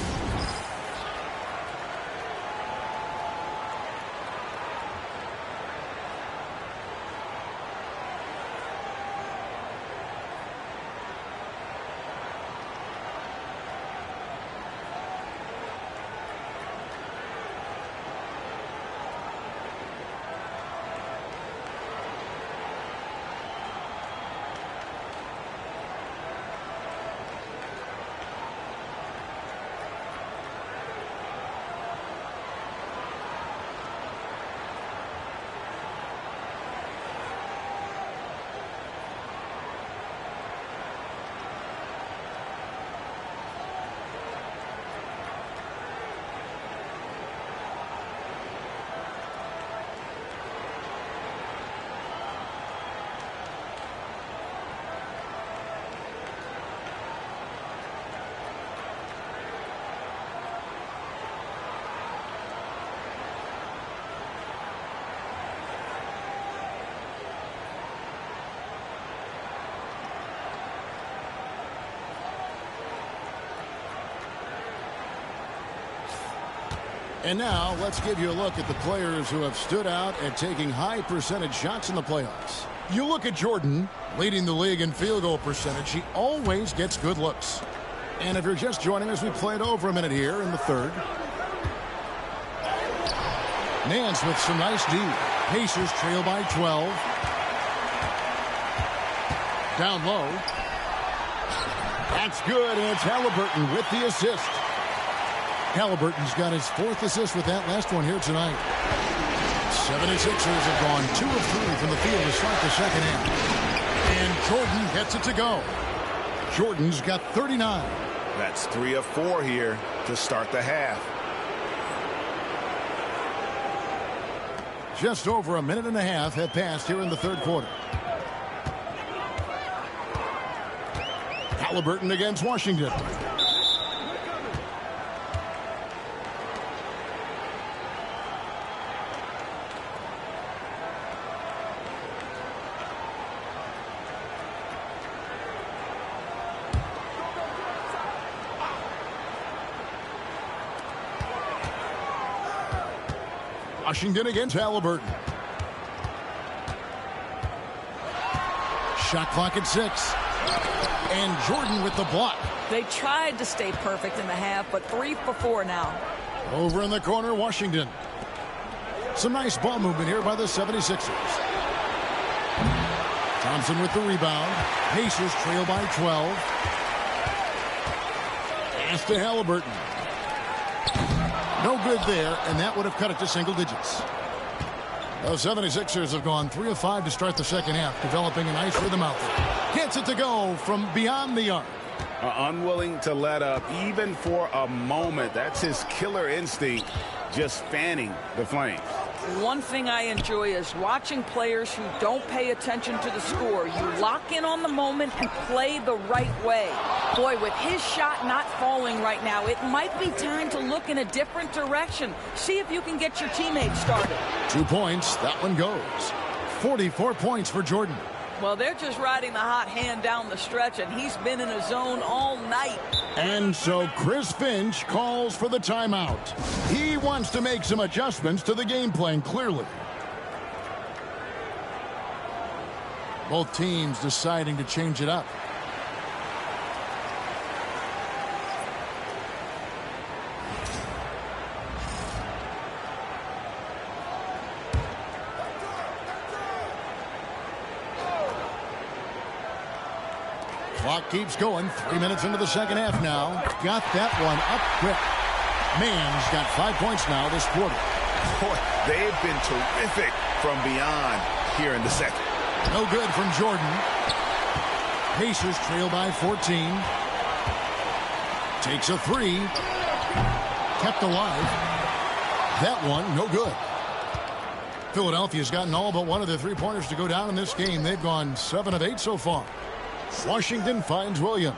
B: And now let's give you a look at the players who have stood out at taking high percentage shots in the playoffs. You look at Jordan, leading the league in field goal percentage. He always gets good looks. And if you're just joining us, we played over a minute here in the third. Nance with some nice D. Pacers trail by 12. Down low. That's good, and it's Halliburton with the assist. Halliburton's got his 4th assist with that last one here tonight. 76ers have gone 2 of 3 from the field to start the second half. And Jordan gets it to go. Jordan's got 39.
A: That's 3 of 4 here to start the half.
B: Just over a minute and a half have passed here in the third quarter. Halliburton against Washington. Washington against Halliburton. Shot clock at 6. And Jordan with the block.
N: They tried to stay perfect in the half, but 3 for 4 now.
B: Over in the corner, Washington. Some nice ball movement here by the 76ers. Thompson with the rebound. Pacers trail by 12. Pass to Halliburton. No good there, and that would have cut it to single digits. The 76ers have gone 3 of 5 to start the second half, developing a nice rhythm out there. Gets it to go from beyond the arc.
P: Unwilling to let up even for a moment. That's his killer instinct, just fanning the flames.
N: One thing I enjoy is watching players who don't pay attention to the score. You lock in on the moment and play the right way. Boy, with his shot not falling right now, it might be time to look in a different direction. See if you can get your teammates started.
B: 2 points. That one goes. 44 points for Jordan.
N: Well, they're just riding the hot hand down the stretch, and he's been in a zone all night.
B: And so Chris Finch calls for the timeout. He wants to make some adjustments to the game plan, clearly. Both teams deciding to change it up. Clock keeps going. 3 minutes into the second half now. Got that one up quick. Mann's got 5 points now this quarter.
P: Boy, they've been terrific from beyond here in the second.
B: No good from Jordan. Pacers trail by 14. Takes a 3. Kept alive. That one, no good. Philadelphia's gotten all but one of their three-pointers to go down in this game. They've gone 7 of 8 so far. Washington finds Williams.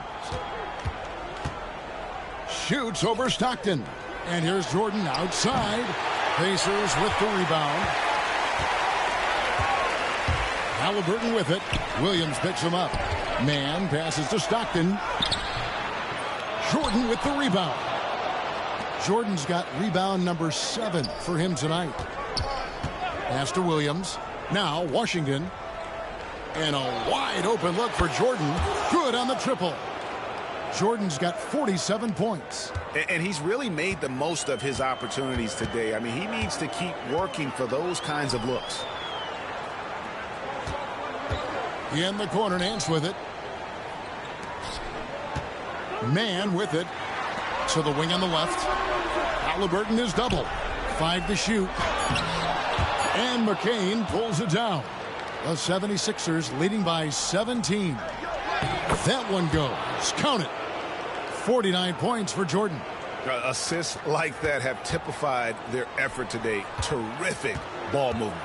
B: shoots over Stockton. And here's Jordan outside. Pacers with the rebound. Halliburton with it. Williams picks him up. Man passes to Stockton. Jordan with the rebound. Jordan's got rebound number 7 for him tonight. Pass to Williams. Now Washington. And a wide open look for Jordan. Good on the triple. Jordan's got 47 points.
P: And he's really made the most of his opportunities today. I mean, he needs to keep working for those kinds of looks.
B: In the corner, Nance with it. Man with it. To the wing on the left. Halliburton is double. 5 to shoot. And McCain pulls it down. The 76ers leading by 17. That one goes. Count it. 49 points for Jordan.
P: Assists like that have typified their effort today. Terrific ball movement.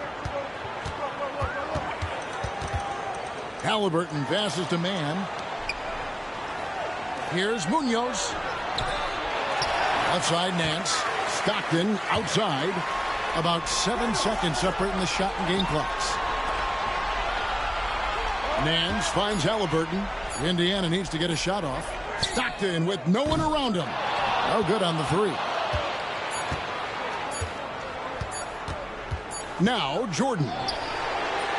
B: Halliburton passes to Man. Here's Munoz. Outside Nance. Stockton outside. About 7 seconds separating the shot and game clocks. Nance finds Halliburton. Indiana needs to get a shot off. Stockton with no one around him. No good on the 3. Now Jordan.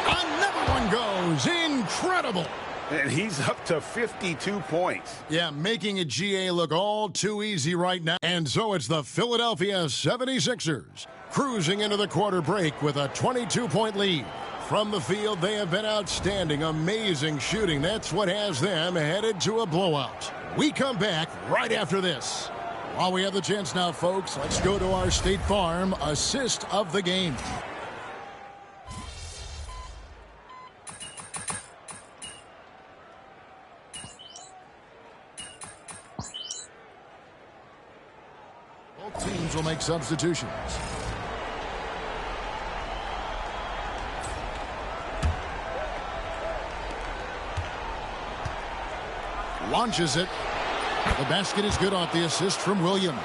B: Another one goes. Incredible.
P: And he's up to 52 points.
B: Yeah, making a GA look all too easy right now. And so it's the Philadelphia 76ers cruising into the quarter break with a 22-point lead. From the field, they have been outstanding. Amazing shooting. That's what has them headed to a blowout. We come back right after this. While we have the chance now, folks, let's go to our State Farm assist of the game. Both teams will make substitutions. Launches it. The basket is good off the assist from Williams.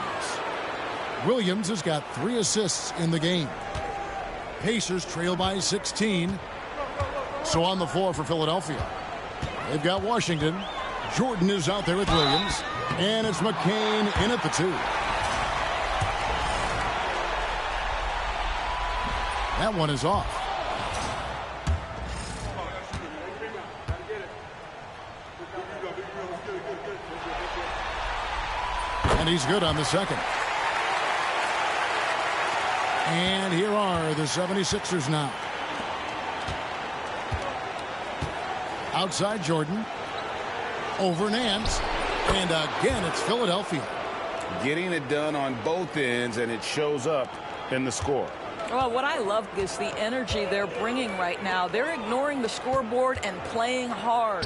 B: Williams has got 3 assists in the game. Pacers trail by 16. So on the floor for Philadelphia, they've got Washington. Jordan is out there with Williams. And it's McCain in at the 2. That one is off. And he's good on the second. And here are the 76ers now. Outside Jordan. Over Nance. And again, it's Philadelphia.
P: Getting it done on both ends, and it shows up in the score.
N: Well, what I love is the energy they're bringing right now. They're ignoring the scoreboard and playing hard.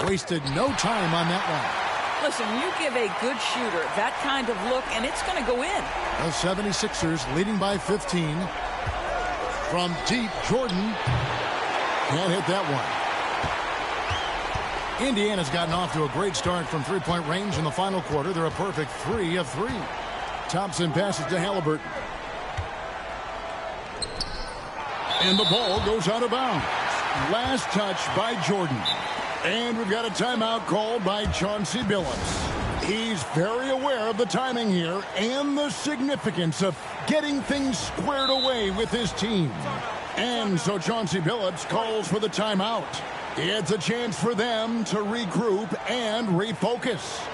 B: Wasted no time on that one.
N: Listen, you give a good shooter that kind of look, and it's going to go in.
B: The 76ers leading by 15. From deep, Jordan can't hit that one. Indiana's gotten off to a great start from three-point range in the final quarter. They're a perfect 3 of 3. Thompson passes to Halliburton. And the ball goes out of bounds. Last touch by Jordan. And we've got a timeout called by Chauncey Billups. He's very aware of the timing here and the significance of getting things squared away with his team. And so Chauncey Billups calls for the timeout. It's a chance for them to regroup and refocus.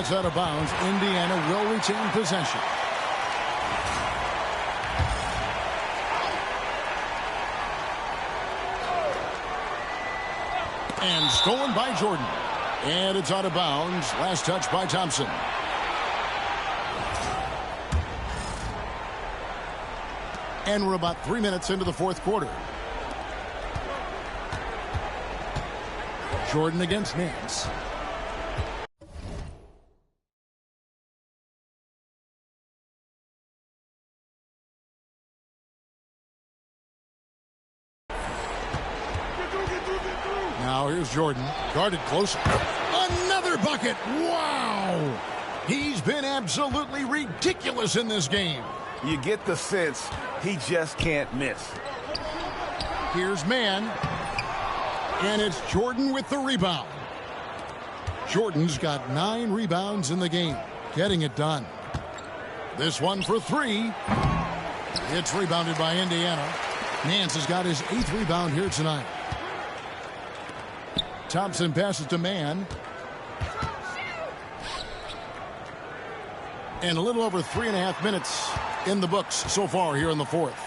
B: that's out of bounds. Indiana will retain possession. And stolen by Jordan. And it's out of bounds. Last touch by Thompson. And we're about 3 minutes into the fourth quarter. Jordan against Nance. Now here's Jordan, guarded close. Another bucket. Wow. He's been absolutely ridiculous in this game.
A: You get the sense he just can't miss.
B: Here's Mann. And it's Jordan with the rebound. Jordan's got 9 rebounds in the game, getting it done. This one for 3. It's rebounded by Indiana. Nance has got his 8th rebound here tonight. Thompson passes to Mann. And a little over 3.5 minutes in the books so far here in the fourth.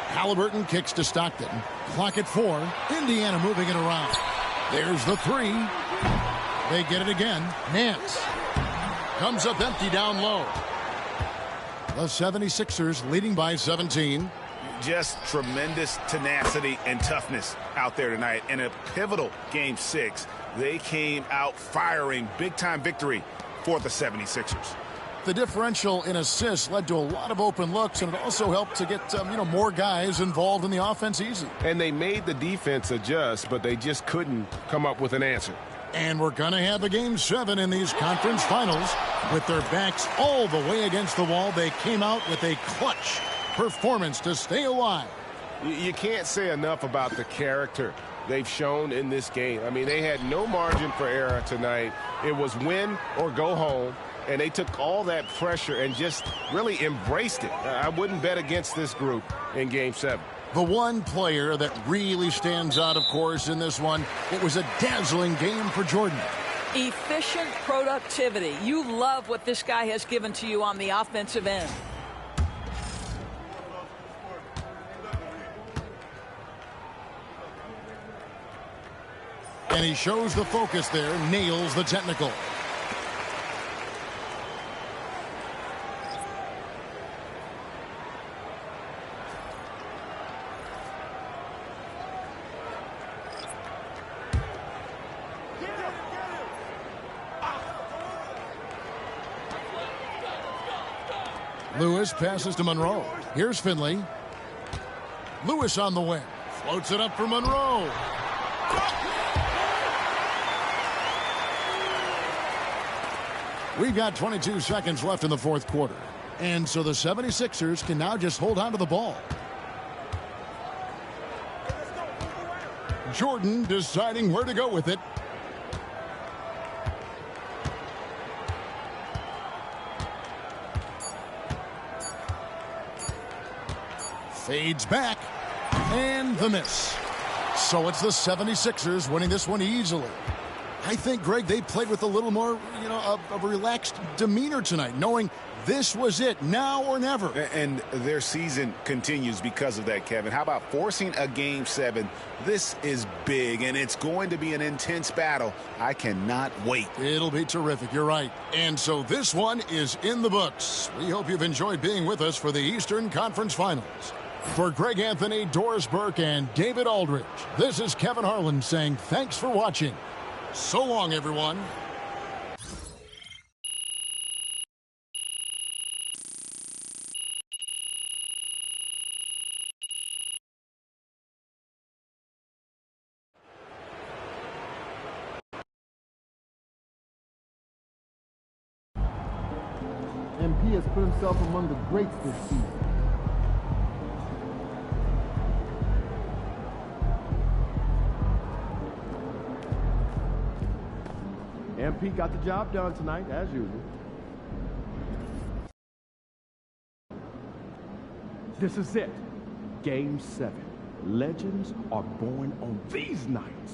B: Halliburton kicks to Stockton. Clock at 4. Indiana moving it around. There's the 3. They get it again. Nance comes up empty down low. The 76ers leading by 17.
P: Just tremendous tenacity and toughness out there tonight. In a pivotal Game 6, they came out firing. Big-time victory for the 76ers.
B: The differential in assists led to a lot of open looks, and it also helped to get more guys involved in the offense easy.
A: And they made the defense adjust, but they just couldn't come up with an answer.
B: And we're going to have a Game 7 in these conference finals. With their backs all the way against the wall, they came out with a clutch performance to stay alive.
A: You can't say enough about the character they've shown in this game. I mean, they had no margin for error tonight. It was win or go home. And they took all that pressure and just really embraced it. I wouldn't bet against this group in Game 7.
B: The one player that really stands out, of course, in this one, it was a dazzling game for Jordan.
N: Efficient productivity. You love what this guy has given to you on the offensive end.
B: And he shows the focus there, nails the technical. Lewis passes to Monroe. Here's Finley. Lewis on the wing. Floats it up for Monroe. We've got 22 seconds left in the fourth quarter. And so the 76ers can now just hold on to the ball. Jordan deciding where to go with it. Fades back. And the miss. So it's the 76ers winning this one easily. I think, Greg, they played with a little more, of a relaxed demeanor tonight, knowing this was it, now or never.
P: And their season continues because of that, Kevin. How about forcing a Game 7? This is big, and it's going to be an intense battle. I cannot wait.
B: It'll be terrific. You're right. And so this one is in the books. We hope you've enjoyed being with us for the Eastern Conference Finals. For Greg Anthony, Doris Burke, and David Aldridge, this is Kevin Harlan saying thanks for watching. So long, everyone.
D: MP has put himself among the greats this season.
E: MP got the job done tonight, as usual. This is it. Game 7. Legends are born on these nights.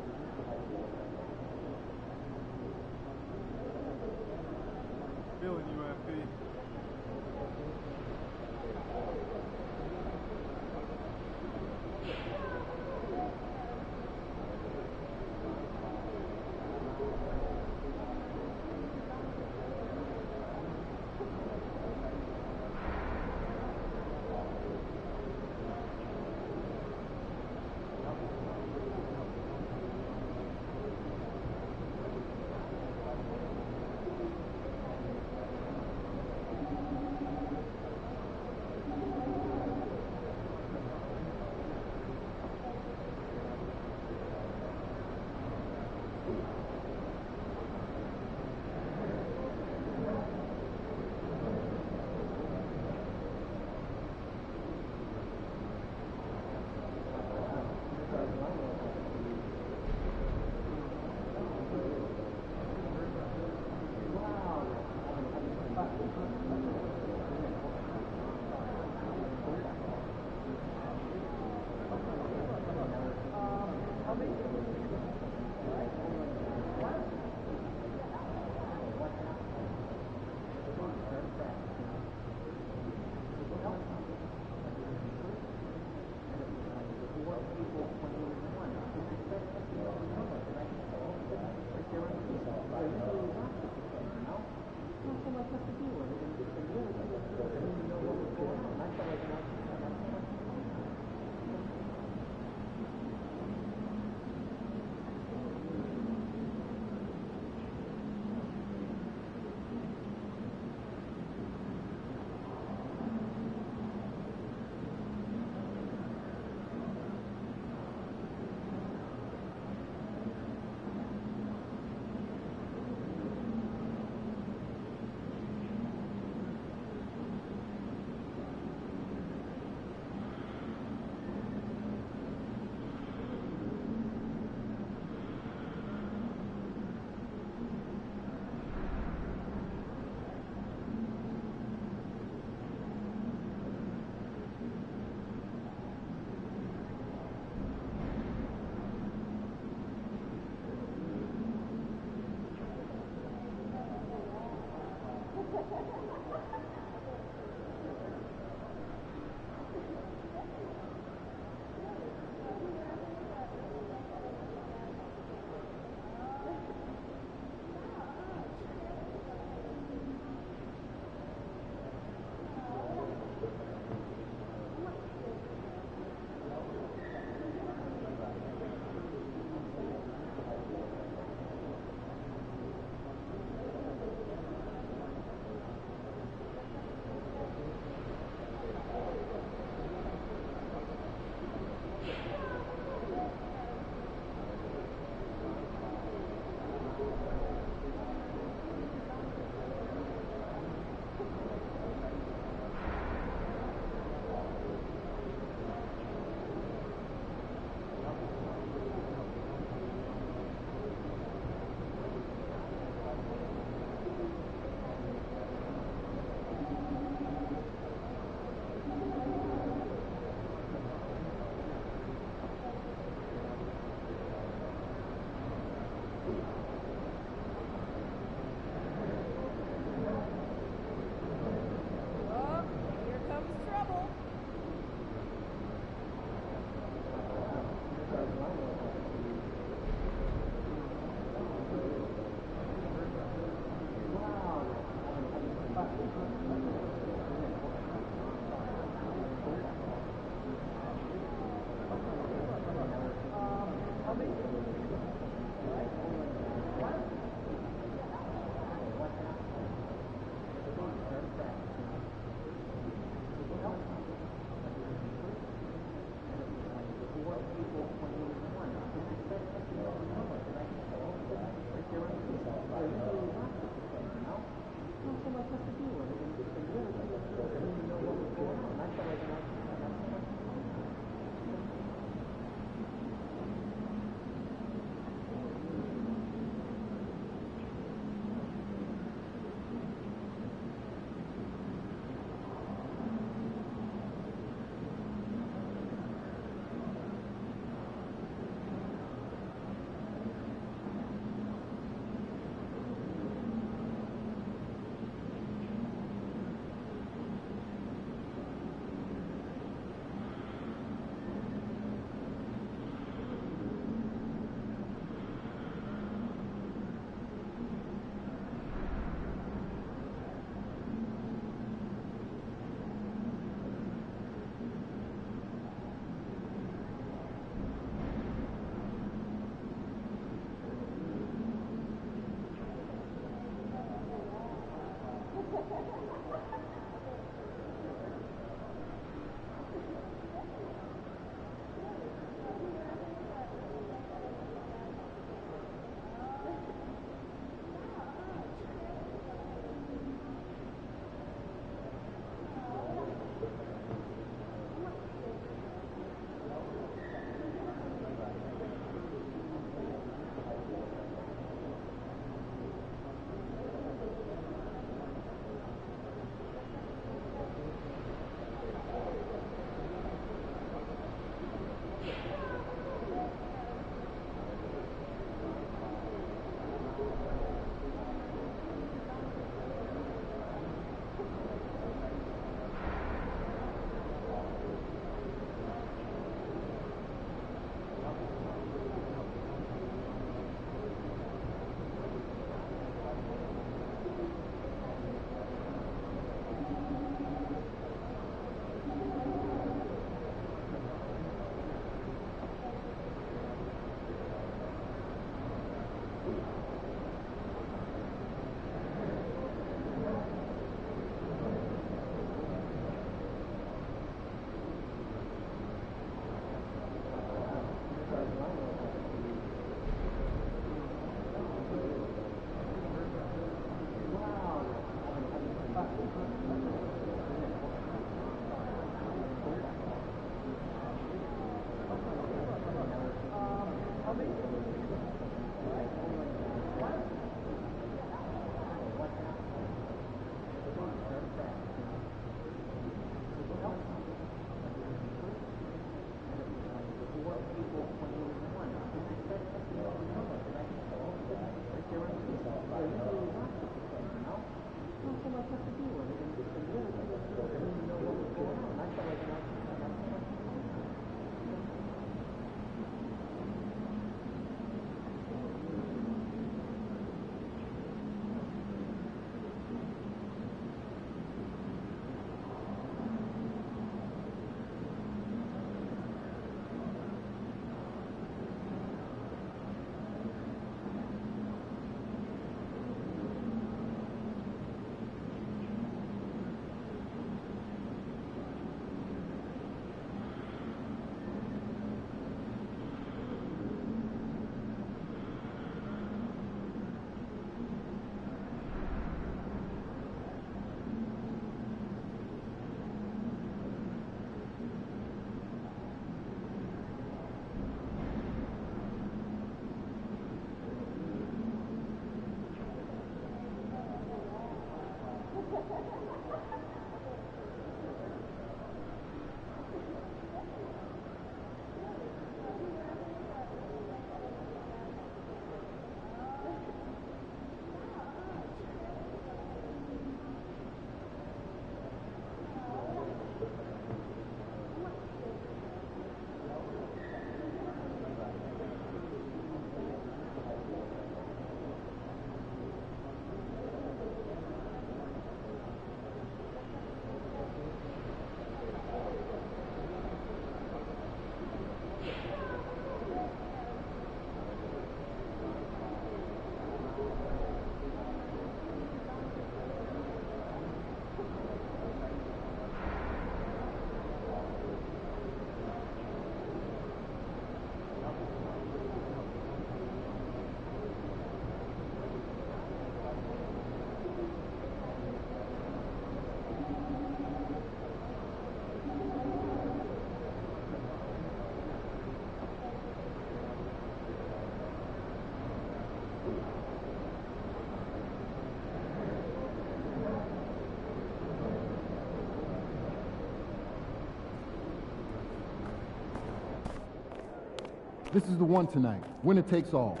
D: This is the one tonight. Winner takes all.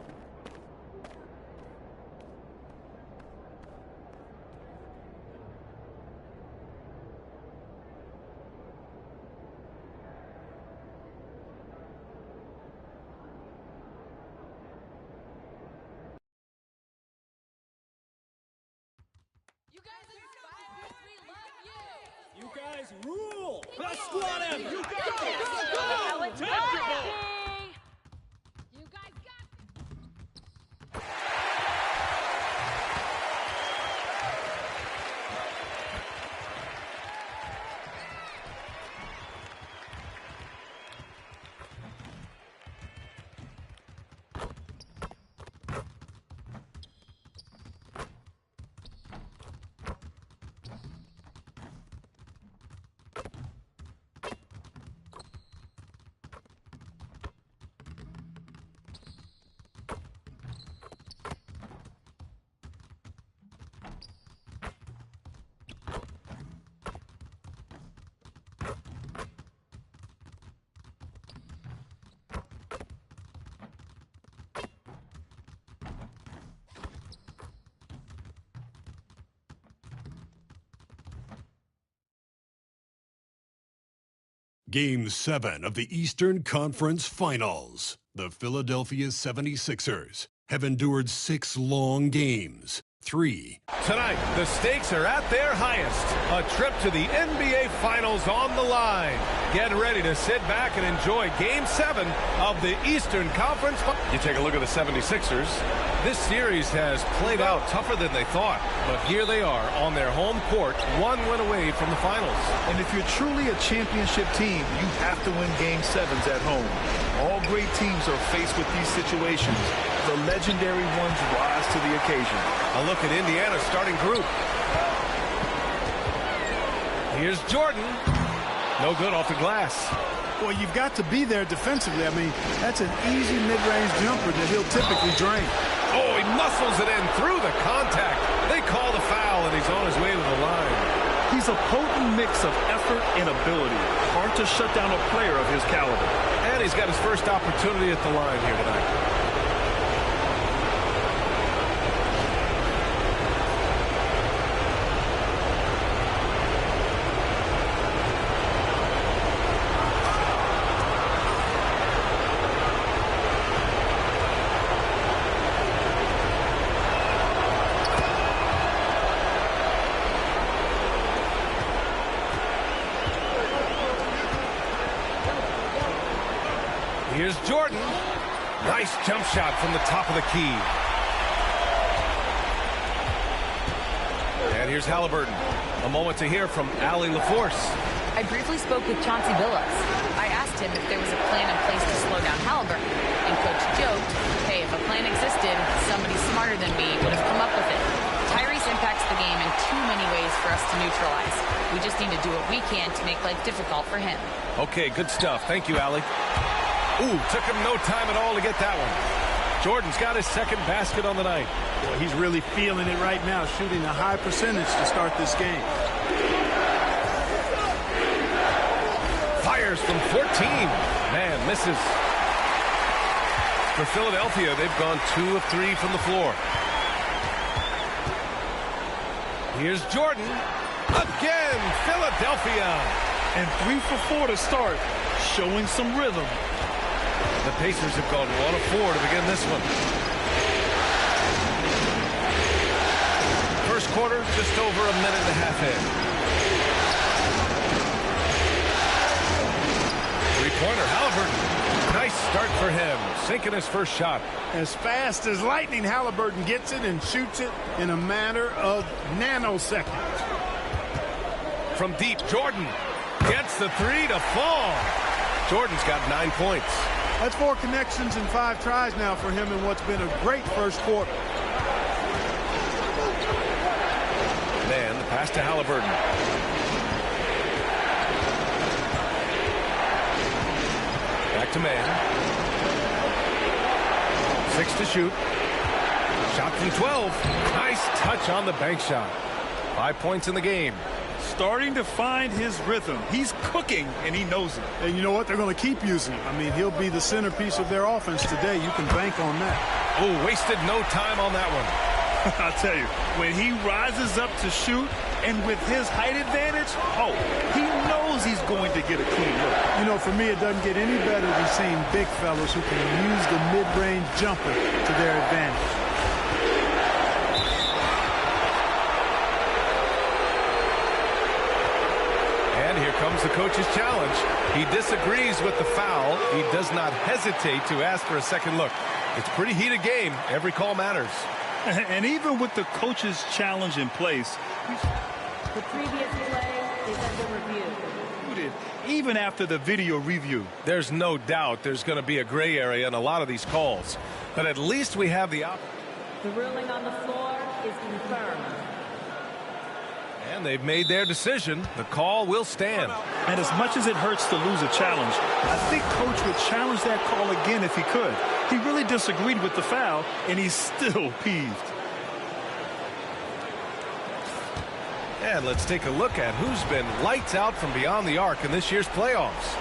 M: You guys rule! Let's squad him! You go!
N: Go!
M: Tangible!
N: You guys got
F: Game 7 of the Eastern Conference Finals. The Philadelphia 76ers have endured 6 long games. 3.
G: Tonight, the stakes are at their highest. A trip to the NBA Finals on the line. Get ready to sit back and enjoy Game 7 of the Eastern Conference. You take a look at the 76ers. This series has played out tougher than they thought, but here they are on their home court, 1 win away from the finals.
H: And if you're truly a championship team, you have to win Game 7s at home. All great teams are faced with these situations. The legendary ones rise to the occasion.
G: A look at Indiana's starting group. Here's Jordan. No good off the glass.
C: Well, you've got to be there defensively. I mean, that's an easy mid-range jumper that he'll typically drain.
G: Oh, he muscles it in through the contact. They call the foul, and he's on his way to the line.
H: He's a potent mix of effort and ability. Hard to shut down a player of his caliber.
G: And he's got his first opportunity at the line here tonight. Here's Jordan. Nice jump shot from the top of the key. And here's Halliburton. A moment to hear from Allie LaForce.
J: I briefly spoke with Chauncey Billups. I asked him if there was a plan in place to slow down Halliburton. And Coach joked, hey, if a plan existed, somebody smarter than me would have come up with it. Tyrese impacts the game in too many ways for us to neutralize. We just need to do what we can to make life difficult for him.
G: Okay, good stuff. Thank you, Allie. Ooh, took him no time at all to get that one. Jordan's got his second basket on the night.
C: Boy, he's really feeling it right now, shooting a high percentage to start this game.
G: Fires from 14. Man, misses. For Philadelphia, they've gone 2 of 3 from the floor. Here's Jordan. Again, Philadelphia.
H: And 3 for 4 to start, showing some rhythm.
G: The Pacers have gone 1 of 4 to begin this one. First quarter, just over a minute and a half in. Three-pointer, Halliburton. Nice start for him, sinking his first shot.
C: As fast as lightning, Halliburton gets it and shoots it in a matter of nanoseconds.
G: From deep, Jordan gets the 3 to fall. Jordan's got 9 points.
C: That's 4 connections and 5 tries now for him in what's been a great first quarter.
G: Man, the pass to Halliburton. Back to man. 6 to shoot. Shot from 12. Nice touch on the bank shot. 5 points in the game.
H: Starting to find his rhythm. He's cooking, and he knows it.
C: And you know what? They're going to keep using him. I mean, he'll be the centerpiece of their offense today. You can bank on that.
G: Oh, wasted no time on that one.
H: I'll tell you, when he rises up to shoot, and with his height advantage, oh, he knows he's going to get a clean look.
C: You know, for me, it doesn't get any better than seeing big fellas who can use the mid-range jumper to their advantage.
G: And here comes the coach's challenge. He disagrees with the foul. He does not hesitate to ask for a second look. It's a pretty heated game. Every call matters.
H: And even with the coach's challenge in place,
Q: the previous play is under review.
H: Even after the video review.
G: There's no doubt there's going to be a gray area in a lot of these calls. But at least we have the option.
Q: The ruling on the floor is confirmed.
G: And they've made their decision. The call will stand.
H: And as much as it hurts to lose a challenge, I think Coach would challenge that call again if he could. He really disagreed with the foul, and he's still peeved.
G: And let's take a look at who's been lights out from beyond the arc in this year's playoffs.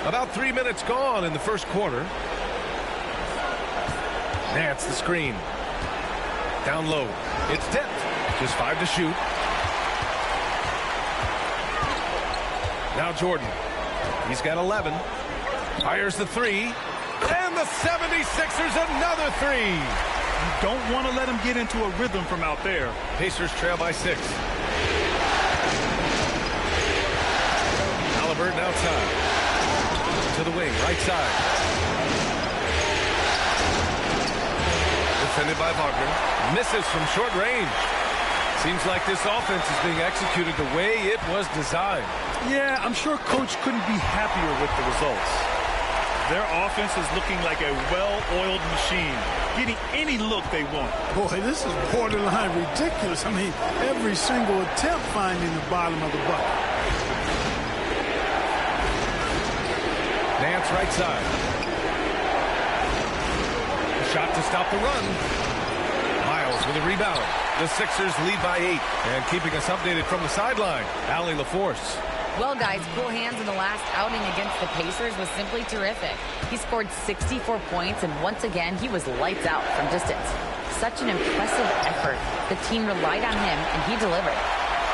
G: About 3 minutes gone in the first quarter. That's the screen. Down low. It's tipped. Just 5 to shoot. Now Jordan. He's got 11. Fires the 3. And the 76ers another 3.
H: You don't want to let him get into a rhythm from out there.
G: Pacers trail by 6. Halliburton outside. To the wing, right side. Defended by Wagner. Misses from short range. Seems like this offense is being executed the way it was designed.
H: Yeah, I'm sure Coach couldn't be happier with the results. Their offense is looking like a well-oiled machine, getting any look they want.
C: Boy, this is borderline ridiculous. I mean, every single attempt finding the bottom of the bucket.
G: Nance right side. A shot to stop the run. Miles with a rebound. The Sixers lead by 8. And keeping us updated from the sideline, Allie LaForce.
J: Well, guys, cool hands in the last outing against the Pacers was simply terrific. He scored 64 points, and once again, he was lights out from distance. Such an impressive effort. The team relied on him, and he delivered.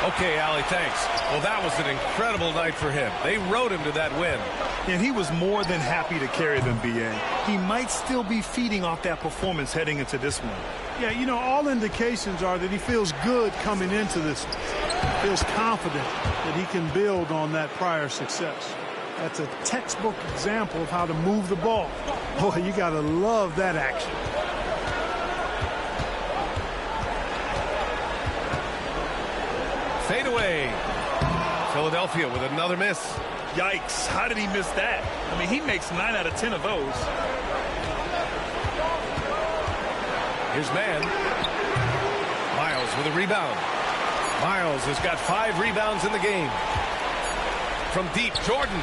G: Okay, Allie, thanks. Well, that was an incredible night for him. They rode him to that win.
H: And he was more than happy to carry them, B.A. He might still be feeding off that performance heading into this one.
C: Yeah, you know, all indications are that he feels good coming into this one. Feels confident that he can build on that prior success. That's a textbook example of how to move the ball. Boy, you got to love that action.
G: Fade away. Philadelphia with another miss.
H: Yikes, how did he miss that? I mean, he makes 9 out of 10 of those.
G: Here's Mann. Miles with a rebound. Miles has got 5 rebounds in the game. From deep, Jordan.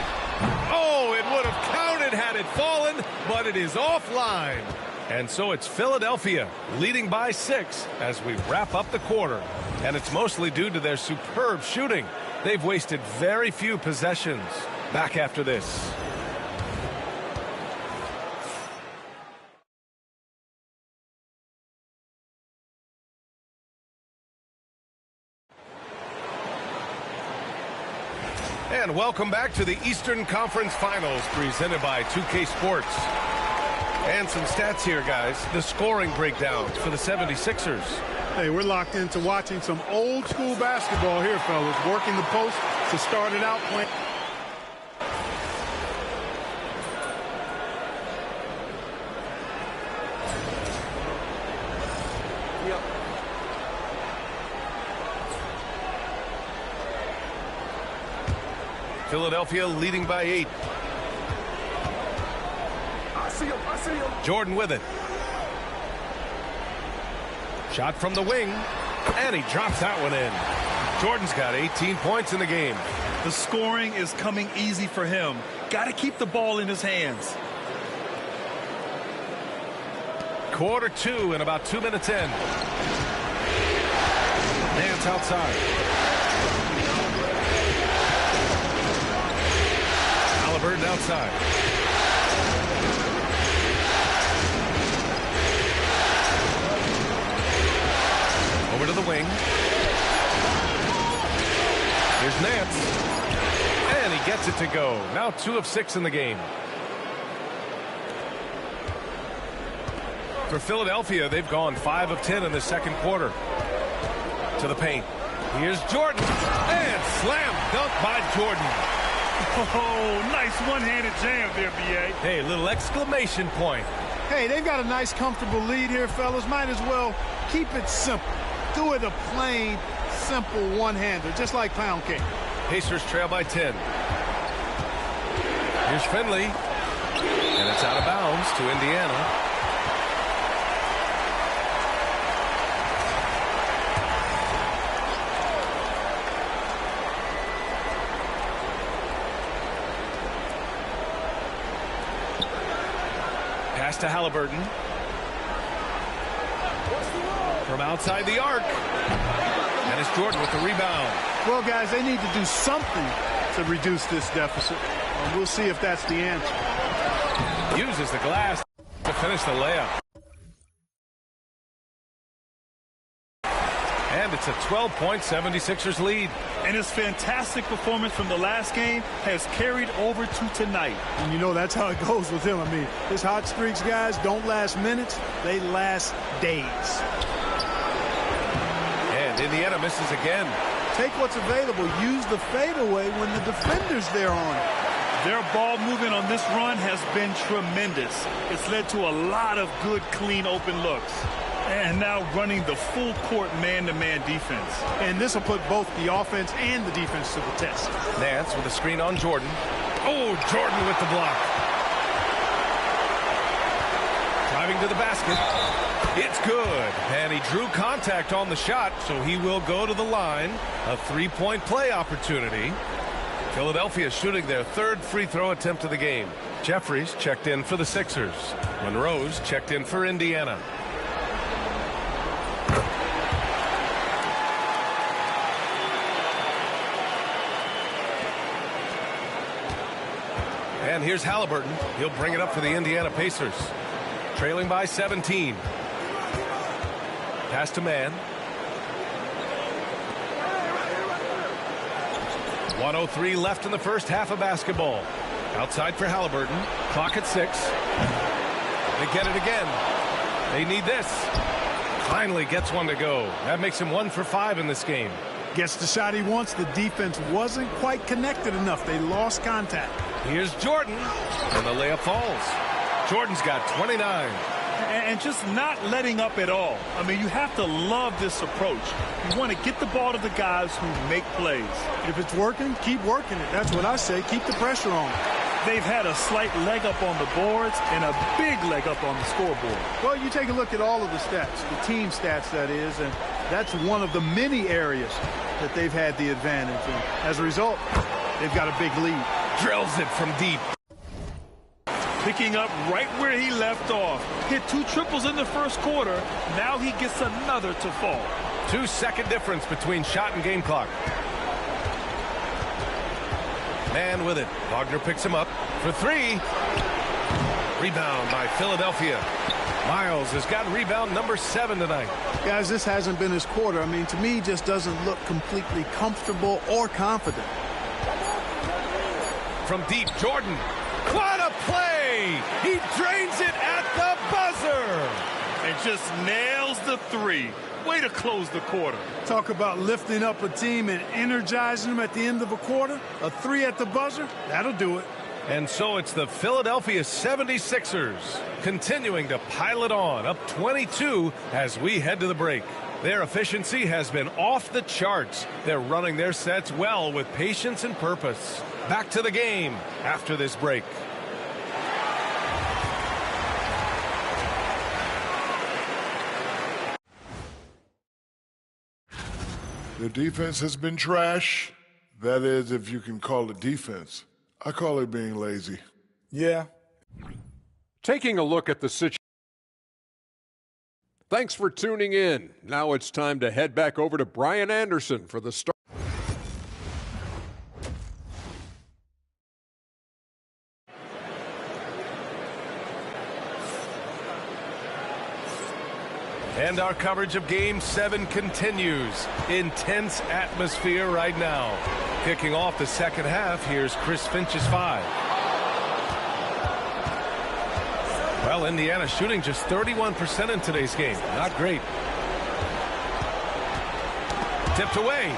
G: Oh, it would have counted had it fallen, but it is offline. And so it's Philadelphia leading by 6 as we wrap up the quarter. And it's mostly due to their superb shooting. They've wasted very few possessions. Back after this. And welcome back to the Eastern Conference Finals presented by 2K Sports. And some stats here, guys. The scoring breakdown for the 76ers.
C: Hey, we're locked into watching some old school basketball here, fellas. Working the post to start it out playing.
G: Philadelphia leading by 8.
L: I see him.
G: Jordan with it. Shot from the wing. And he drops that one in. Jordan's got 18 points in the game.
H: The scoring is coming easy for him. Got to keep the ball in his hands.
G: Quarter 2 and about 2 minutes in. Nance outside. Halliburton outside. Over to the wing. Here's Nance. And he gets it to go. Now 2 of 6 in the game. For Philadelphia, they've gone 5 of 10 in the second quarter. To the paint. Here's Jordan. And slam dunk by Jordan.
H: Oh, nice one-handed jam there, B.A.
G: Hey, little exclamation point.
C: Hey, they've got a nice, comfortable lead here, fellas. Might as well keep it simple. Do it a plain, simple one-hander, just like pound cake.
G: Pacers trail by 10. Here's Finley. And it's out of bounds to Indiana. Pass to Halliburton. From outside the arc. And it's Jordan with the rebound.
C: Well, guys, they need to do something to reduce this deficit. We'll see if that's the answer.
G: Uses the glass to finish the layup. And it's a 12-point 76ers lead.
H: And his fantastic performance from the last game has carried over to tonight.
C: And you know that's how it goes with him. I mean, his hot streaks, guys, don't last minutes. They last days.
G: And Indiana misses again.
C: Take what's available. Use the fadeaway when the defender's there on it.
H: Their ball movement on this run has been tremendous. It's led to a lot of good, clean, open looks. And now running the full court man-to-man defense.
C: And this will put both the offense and the defense to the test.
G: Nance with a screen on Jordan. Oh, Jordan with the block. Driving to the basket. It's good. And he drew contact on the shot, so he will go to the line. A three-point play opportunity. Philadelphia shooting their third free throw attempt of the game. Jeffries checked in for the Sixers. Monroe's checked in for Indiana. And here's Halliburton. He'll bring it up for the Indiana Pacers. Trailing by 17. Pass to Mann. 1:03 left in the first half of basketball. Outside for Halliburton. Clock at 6. They get it again. They need this. Finally gets one to go. That makes him 1 for 5 in this game.
C: Gets the shot he wants. The defense wasn't quite connected enough. They lost contact.
G: Here's Jordan. And the layup falls. Jordan's got 29.
H: And just not letting up at all. I mean, you have to love this approach. You want to get the ball to the guys who make plays.
C: If it's working, keep working it. That's what I say. Keep the pressure on.
H: They've had a slight leg up on the boards and a big leg up on the scoreboard.
C: Well, you take a look at all of the stats, the team stats, that is, and that's one of the many areas that they've had the advantage. And as a result, they've got a big lead.
G: Drills it from deep.
H: Picking up right where he left off. Hit 2 triples in the first quarter. Now he gets another to fall.
G: 2-second difference between shot and game clock. Man with it. Wagner picks him up for 3. Rebound by Philadelphia. Miles has got rebound number 7 tonight.
C: Guys, this hasn't been his quarter. I mean, to me, he just doesn't look completely comfortable or confident.
G: From deep, Jordan. What a play! He drains it at the buzzer!
H: And just nails the 3. Way to close the quarter.
C: Talk about lifting up a team and energizing them at the end of a quarter. A 3 at the buzzer, that'll do it.
G: And so it's the Philadelphia 76ers continuing to pile it on, up 22 as we head to the break. Their efficiency has been off the charts. They're running their sets well with patience and purpose. Back to the game after this break.
L: Their defense has been trash. That is, if you can call it defense. I call it being lazy.
H: Yeah.
K: Taking a look at the situation. Thanks for tuning in. Now it's time to head back over to Brian Anderson for the start.
G: And our coverage of Game 7 continues. Intense atmosphere right now. Kicking off the second half, here's Chris Finch's 5. Well, Indiana shooting just 31% in today's game. Not great. Tipped away.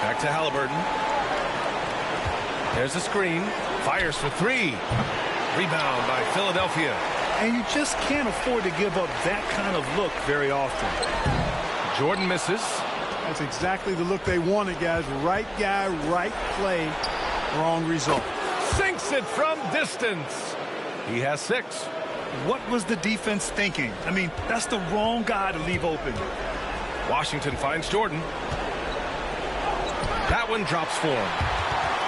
G: Back to Halliburton. There's a screen. Fires for 3. Rebound by Philadelphia.
H: And you just can't afford to give up that kind of look very often.
G: Jordan misses.
C: That's exactly the look they wanted, guys. Right guy, right play, wrong result.
G: Sinks it from distance. He has 6.
H: What was the defense thinking? I mean, that's the wrong guy to leave open.
G: Washington finds Jordan. That one drops for him.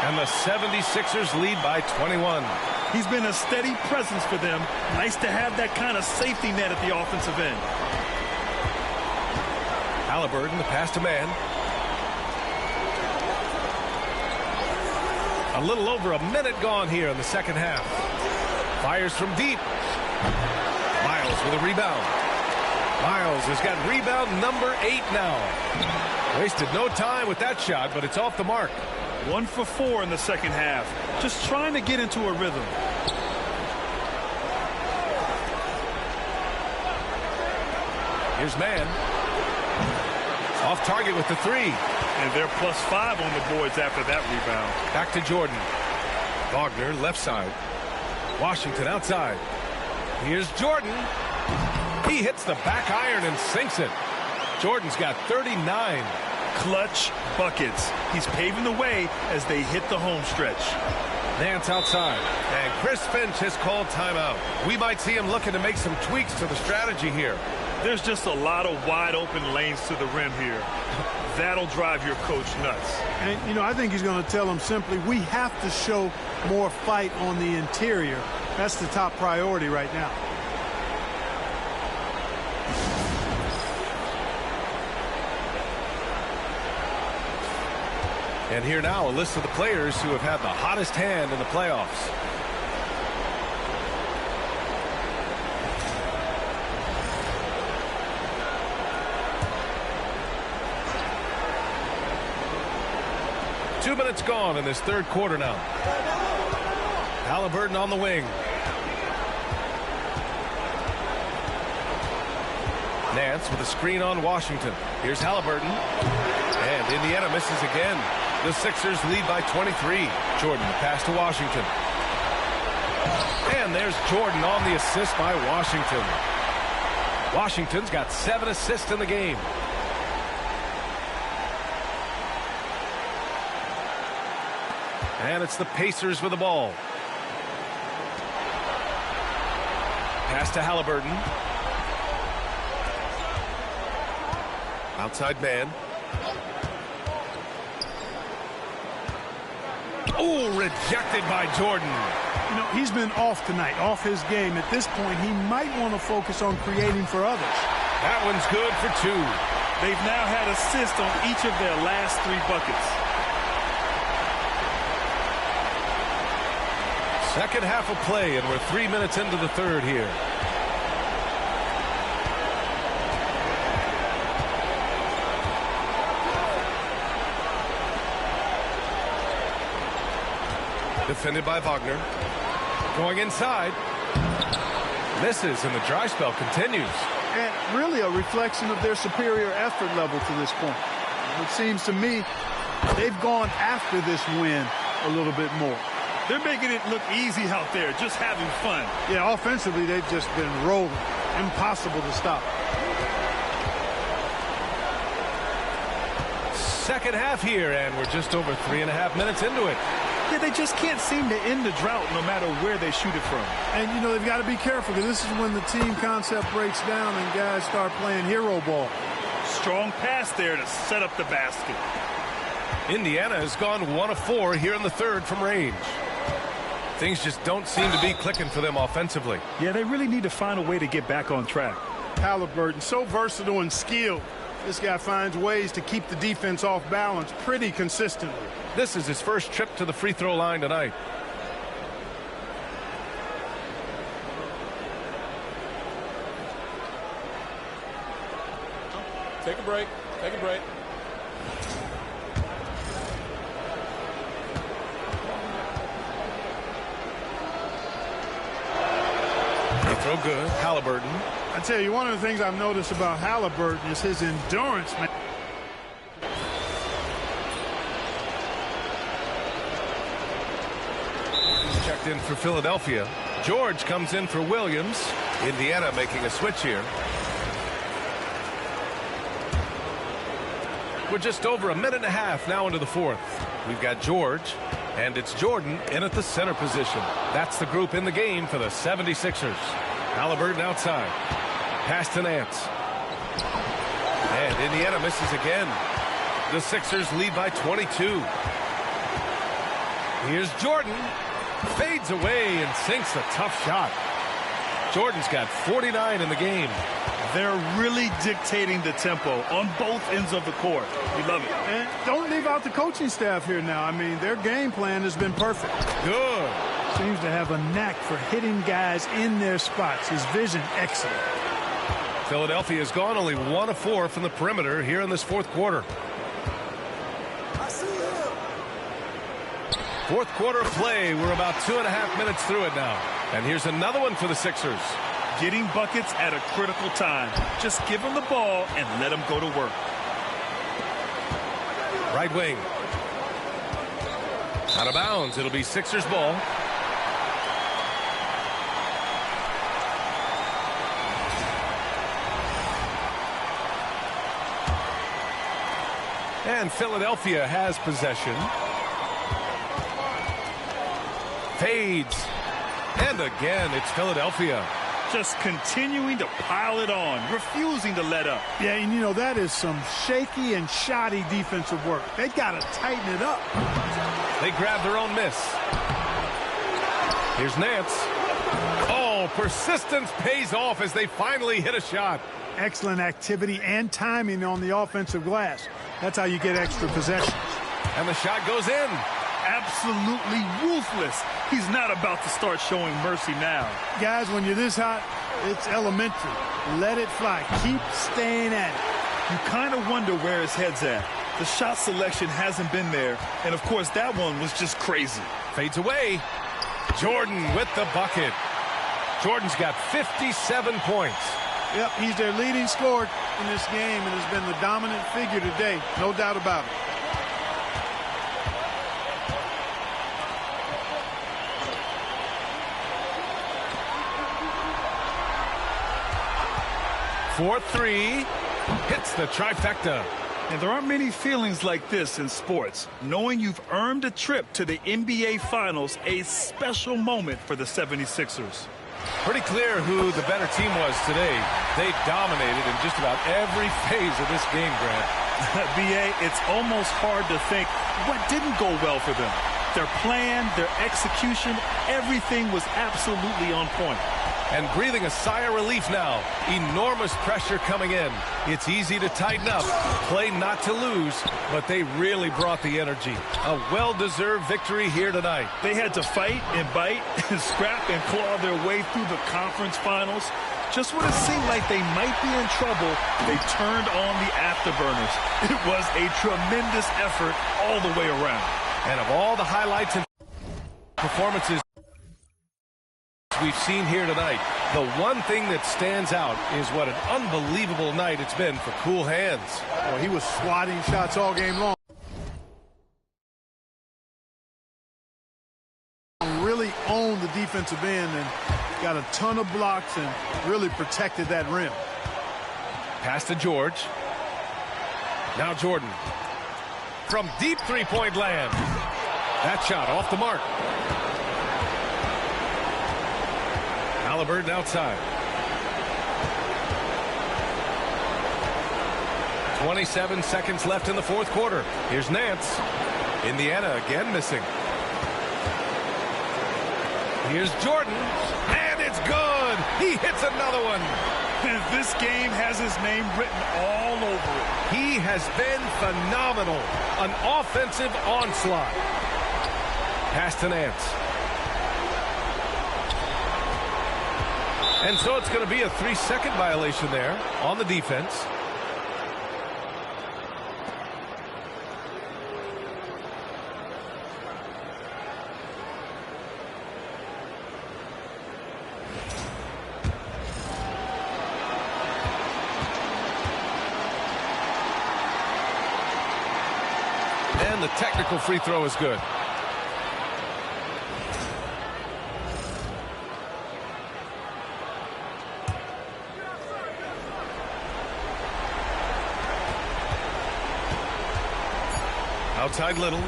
G: And the 76ers lead by 21.
H: He's been a steady presence for them. Nice to have that kind of safety net at the offensive end.
G: Halliburton, the pass to man. A little over a minute gone here in the second half. Fires from deep. Miles with a rebound. Miles has got rebound number 8 now. Wasted no time with that shot, but it's off the mark.
H: 1 for 4 in the second half. Just trying to get into a rhythm.
G: Here's man. Off target with the 3.
H: And they're +5 on the boards after that rebound.
G: Back to Jordan. Wagner left side. Washington outside. Here's Jordan. He hits the back iron and sinks it. Jordan's got 39.
H: Clutch buckets. He's paving the way as they hit the home stretch.
G: Nance outside. And Chris Finch has called timeout. We might see him looking to make some tweaks to the strategy here.
H: There's just a lot of wide open lanes to the rim here. That'll drive your coach nuts.
C: And, you know, I think he's going to tell them simply, we have to show more fight on the interior. That's the top priority right now.
G: And here now, a list of the players who have had the hottest hand in the playoffs. Two minutes gone in this third quarter now. Halliburton on the wing. Nance with a screen on Washington. Here's Halliburton. And Indiana misses again. The Sixers lead by 23. Jordan, the pass to Washington. And there's Jordan on the assist by Washington. Washington's got 7 assists in the game. And it's the Pacers with the ball. Pass to Halliburton. Outside man. Oh, rejected by Jordan.
C: You know, he's been off tonight, off his game. At this point, he might want to focus on creating for others.
G: That one's good for 2.
H: They've now had assists on each of their last 3 buckets.
G: Second half of play, and we're 3 minutes into the third here. Defended by Wagner. Going inside. Misses, and the dry spell continues.
C: And really a reflection of their superior effort level to this point. It seems to me they've gone after this win a little bit more.
H: They're making it look easy out there, just having fun.
C: Yeah, offensively, they've just been rolling. Impossible to stop.
G: Second half here, and we're just over 3.5 minutes into it.
H: Yeah, they just can't seem to end the drought no matter where they shoot it from.
C: And, you know, they've got to be careful because this is when the team concept breaks down and guys start playing hero ball.
H: Strong pass there to set up the basket.
G: Indiana has gone 1 of 4 here in the third from range. Things just don't seem to be clicking for them offensively.
H: Yeah, they really need to find a way to get back on track.
C: Halliburton, so versatile and skilled. This guy finds ways to keep the defense off balance pretty consistently.
G: This is his first trip to the free throw line tonight.
E: Take a break. Take a break.
G: Throw good. Halliburton.
C: I tell you, one of the things I've noticed about Halliburton is his endurance, man.
G: Checked in for Philadelphia. George comes in for Williams. Indiana making a switch here. We're just over a minute and a half now into the fourth. We've got George, and it's Jordan in at the center position. That's the group in the game for the 76ers. Halliburton outside. Pass to Nance. And Indiana misses again. The Sixers lead by 22. Here's Jordan. Fades away and sinks a tough shot. Jordan's got 49 in the game.
H: They're really dictating the tempo on both ends of the court. We love it.
C: And don't leave out the coaching staff here now. I mean, their game plan has been perfect.
G: Good.
C: Seems to have a knack for hitting guys in their spots. His vision, excellent.
G: Philadelphia has gone only 1 of 4 from the perimeter here in this fourth quarter. Fourth quarter of play. We're about 2.5 minutes through it now. And here's another one for the Sixers.
H: Getting buckets at a critical time. Just give them the ball and let them go to work.
G: Right wing. Out of bounds. It'll be Sixers ball. And Philadelphia has possession. Fades. And again, it's Philadelphia.
H: Just continuing to pile it on, refusing to let up.
C: Yeah, and you know, that is some shaky and shoddy defensive work. They got to tighten it up.
G: They grab their own miss. Here's Nance. Oh, persistence pays off as they finally hit a shot.
C: Excellent activity and timing on the offensive glass. That's how you get extra possessions.
G: And the shot goes in.
H: Absolutely ruthless. He's not about to start showing mercy now.
C: Guys, when you're this hot, it's elementary. Let it fly. Keep staying at it.
H: You kind of wonder where his head's at. The shot selection hasn't been there. And, of course, that one was just crazy.
G: Fades away. Jordan with the bucket. Jordan's got 57 points.
C: Yep, he's their leading scorer in this game and has been the dominant figure today. No doubt about it.
G: For three, hits the trifecta.
H: And there aren't many feelings like this in sports. Knowing you've earned a trip to the NBA Finals, a special moment for the 76ers.
G: Pretty clear who the better team was today. They dominated in just about every phase of this game, Grant.
H: B.A., it's almost hard to think what didn't go well for them. Their plan, their execution, everything was absolutely on point.
G: And breathing a sigh of relief now. Enormous pressure coming in. It's easy to tighten up, play not to lose, but they really brought the energy. A well-deserved victory here tonight.
H: They had to fight and bite and scrap and claw their way through the conference finals. Just when it seemed like they might be in trouble, they turned on the afterburners. It was a tremendous effort all the way around.
G: And of all the highlights and performances we've seen here tonight, the one thing that stands out is what an unbelievable night it's been for Cool Hands.
C: Well, he was swatting shots all game long. Really owned the defensive end and got a ton of blocks and really protected that rim.
G: Pass to George. Now Jordan. From deep three-point land. That shot off the mark. Halliburton outside. 27 seconds left in the fourth quarter. Here's Nance. Indiana again missing. Here's Jordan, and it's good. He hits another one.
H: And this game has his name written all over it.
G: He has been phenomenal. An offensive onslaught. Pass to Nance. And so it's going to be a 3-second violation there on the defense. And the technical free throw is good. Outside Little.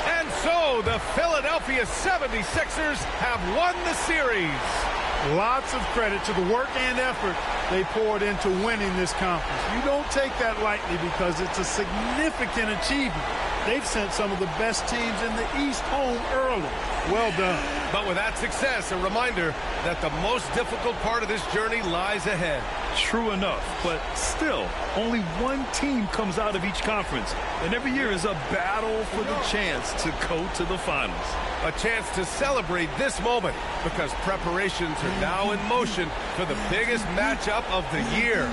G: And so the Philadelphia 76ers have won the series.
C: Lots of credit to the work and effort they poured into winning this conference. You don't take that lightly because it's a significant achievement. They've sent some of the best teams in the East home early. Well done.
G: But with that success, a reminder that the most difficult part of this journey lies ahead.
H: True enough, but still, only one team comes out of each conference, and every year is a battle for the chance to go to the finals.
G: A chance to celebrate this moment because preparations are now in motion for the biggest matchup of the year.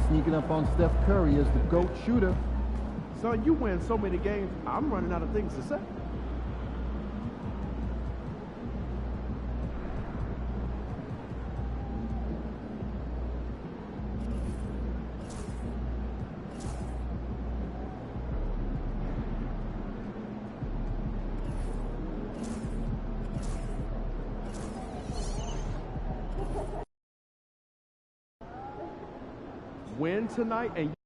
D: Sneaking up on Steph Curry as the GOAT shooter.
E: Son, you win so many games, I'm running out of things to say. Win tonight and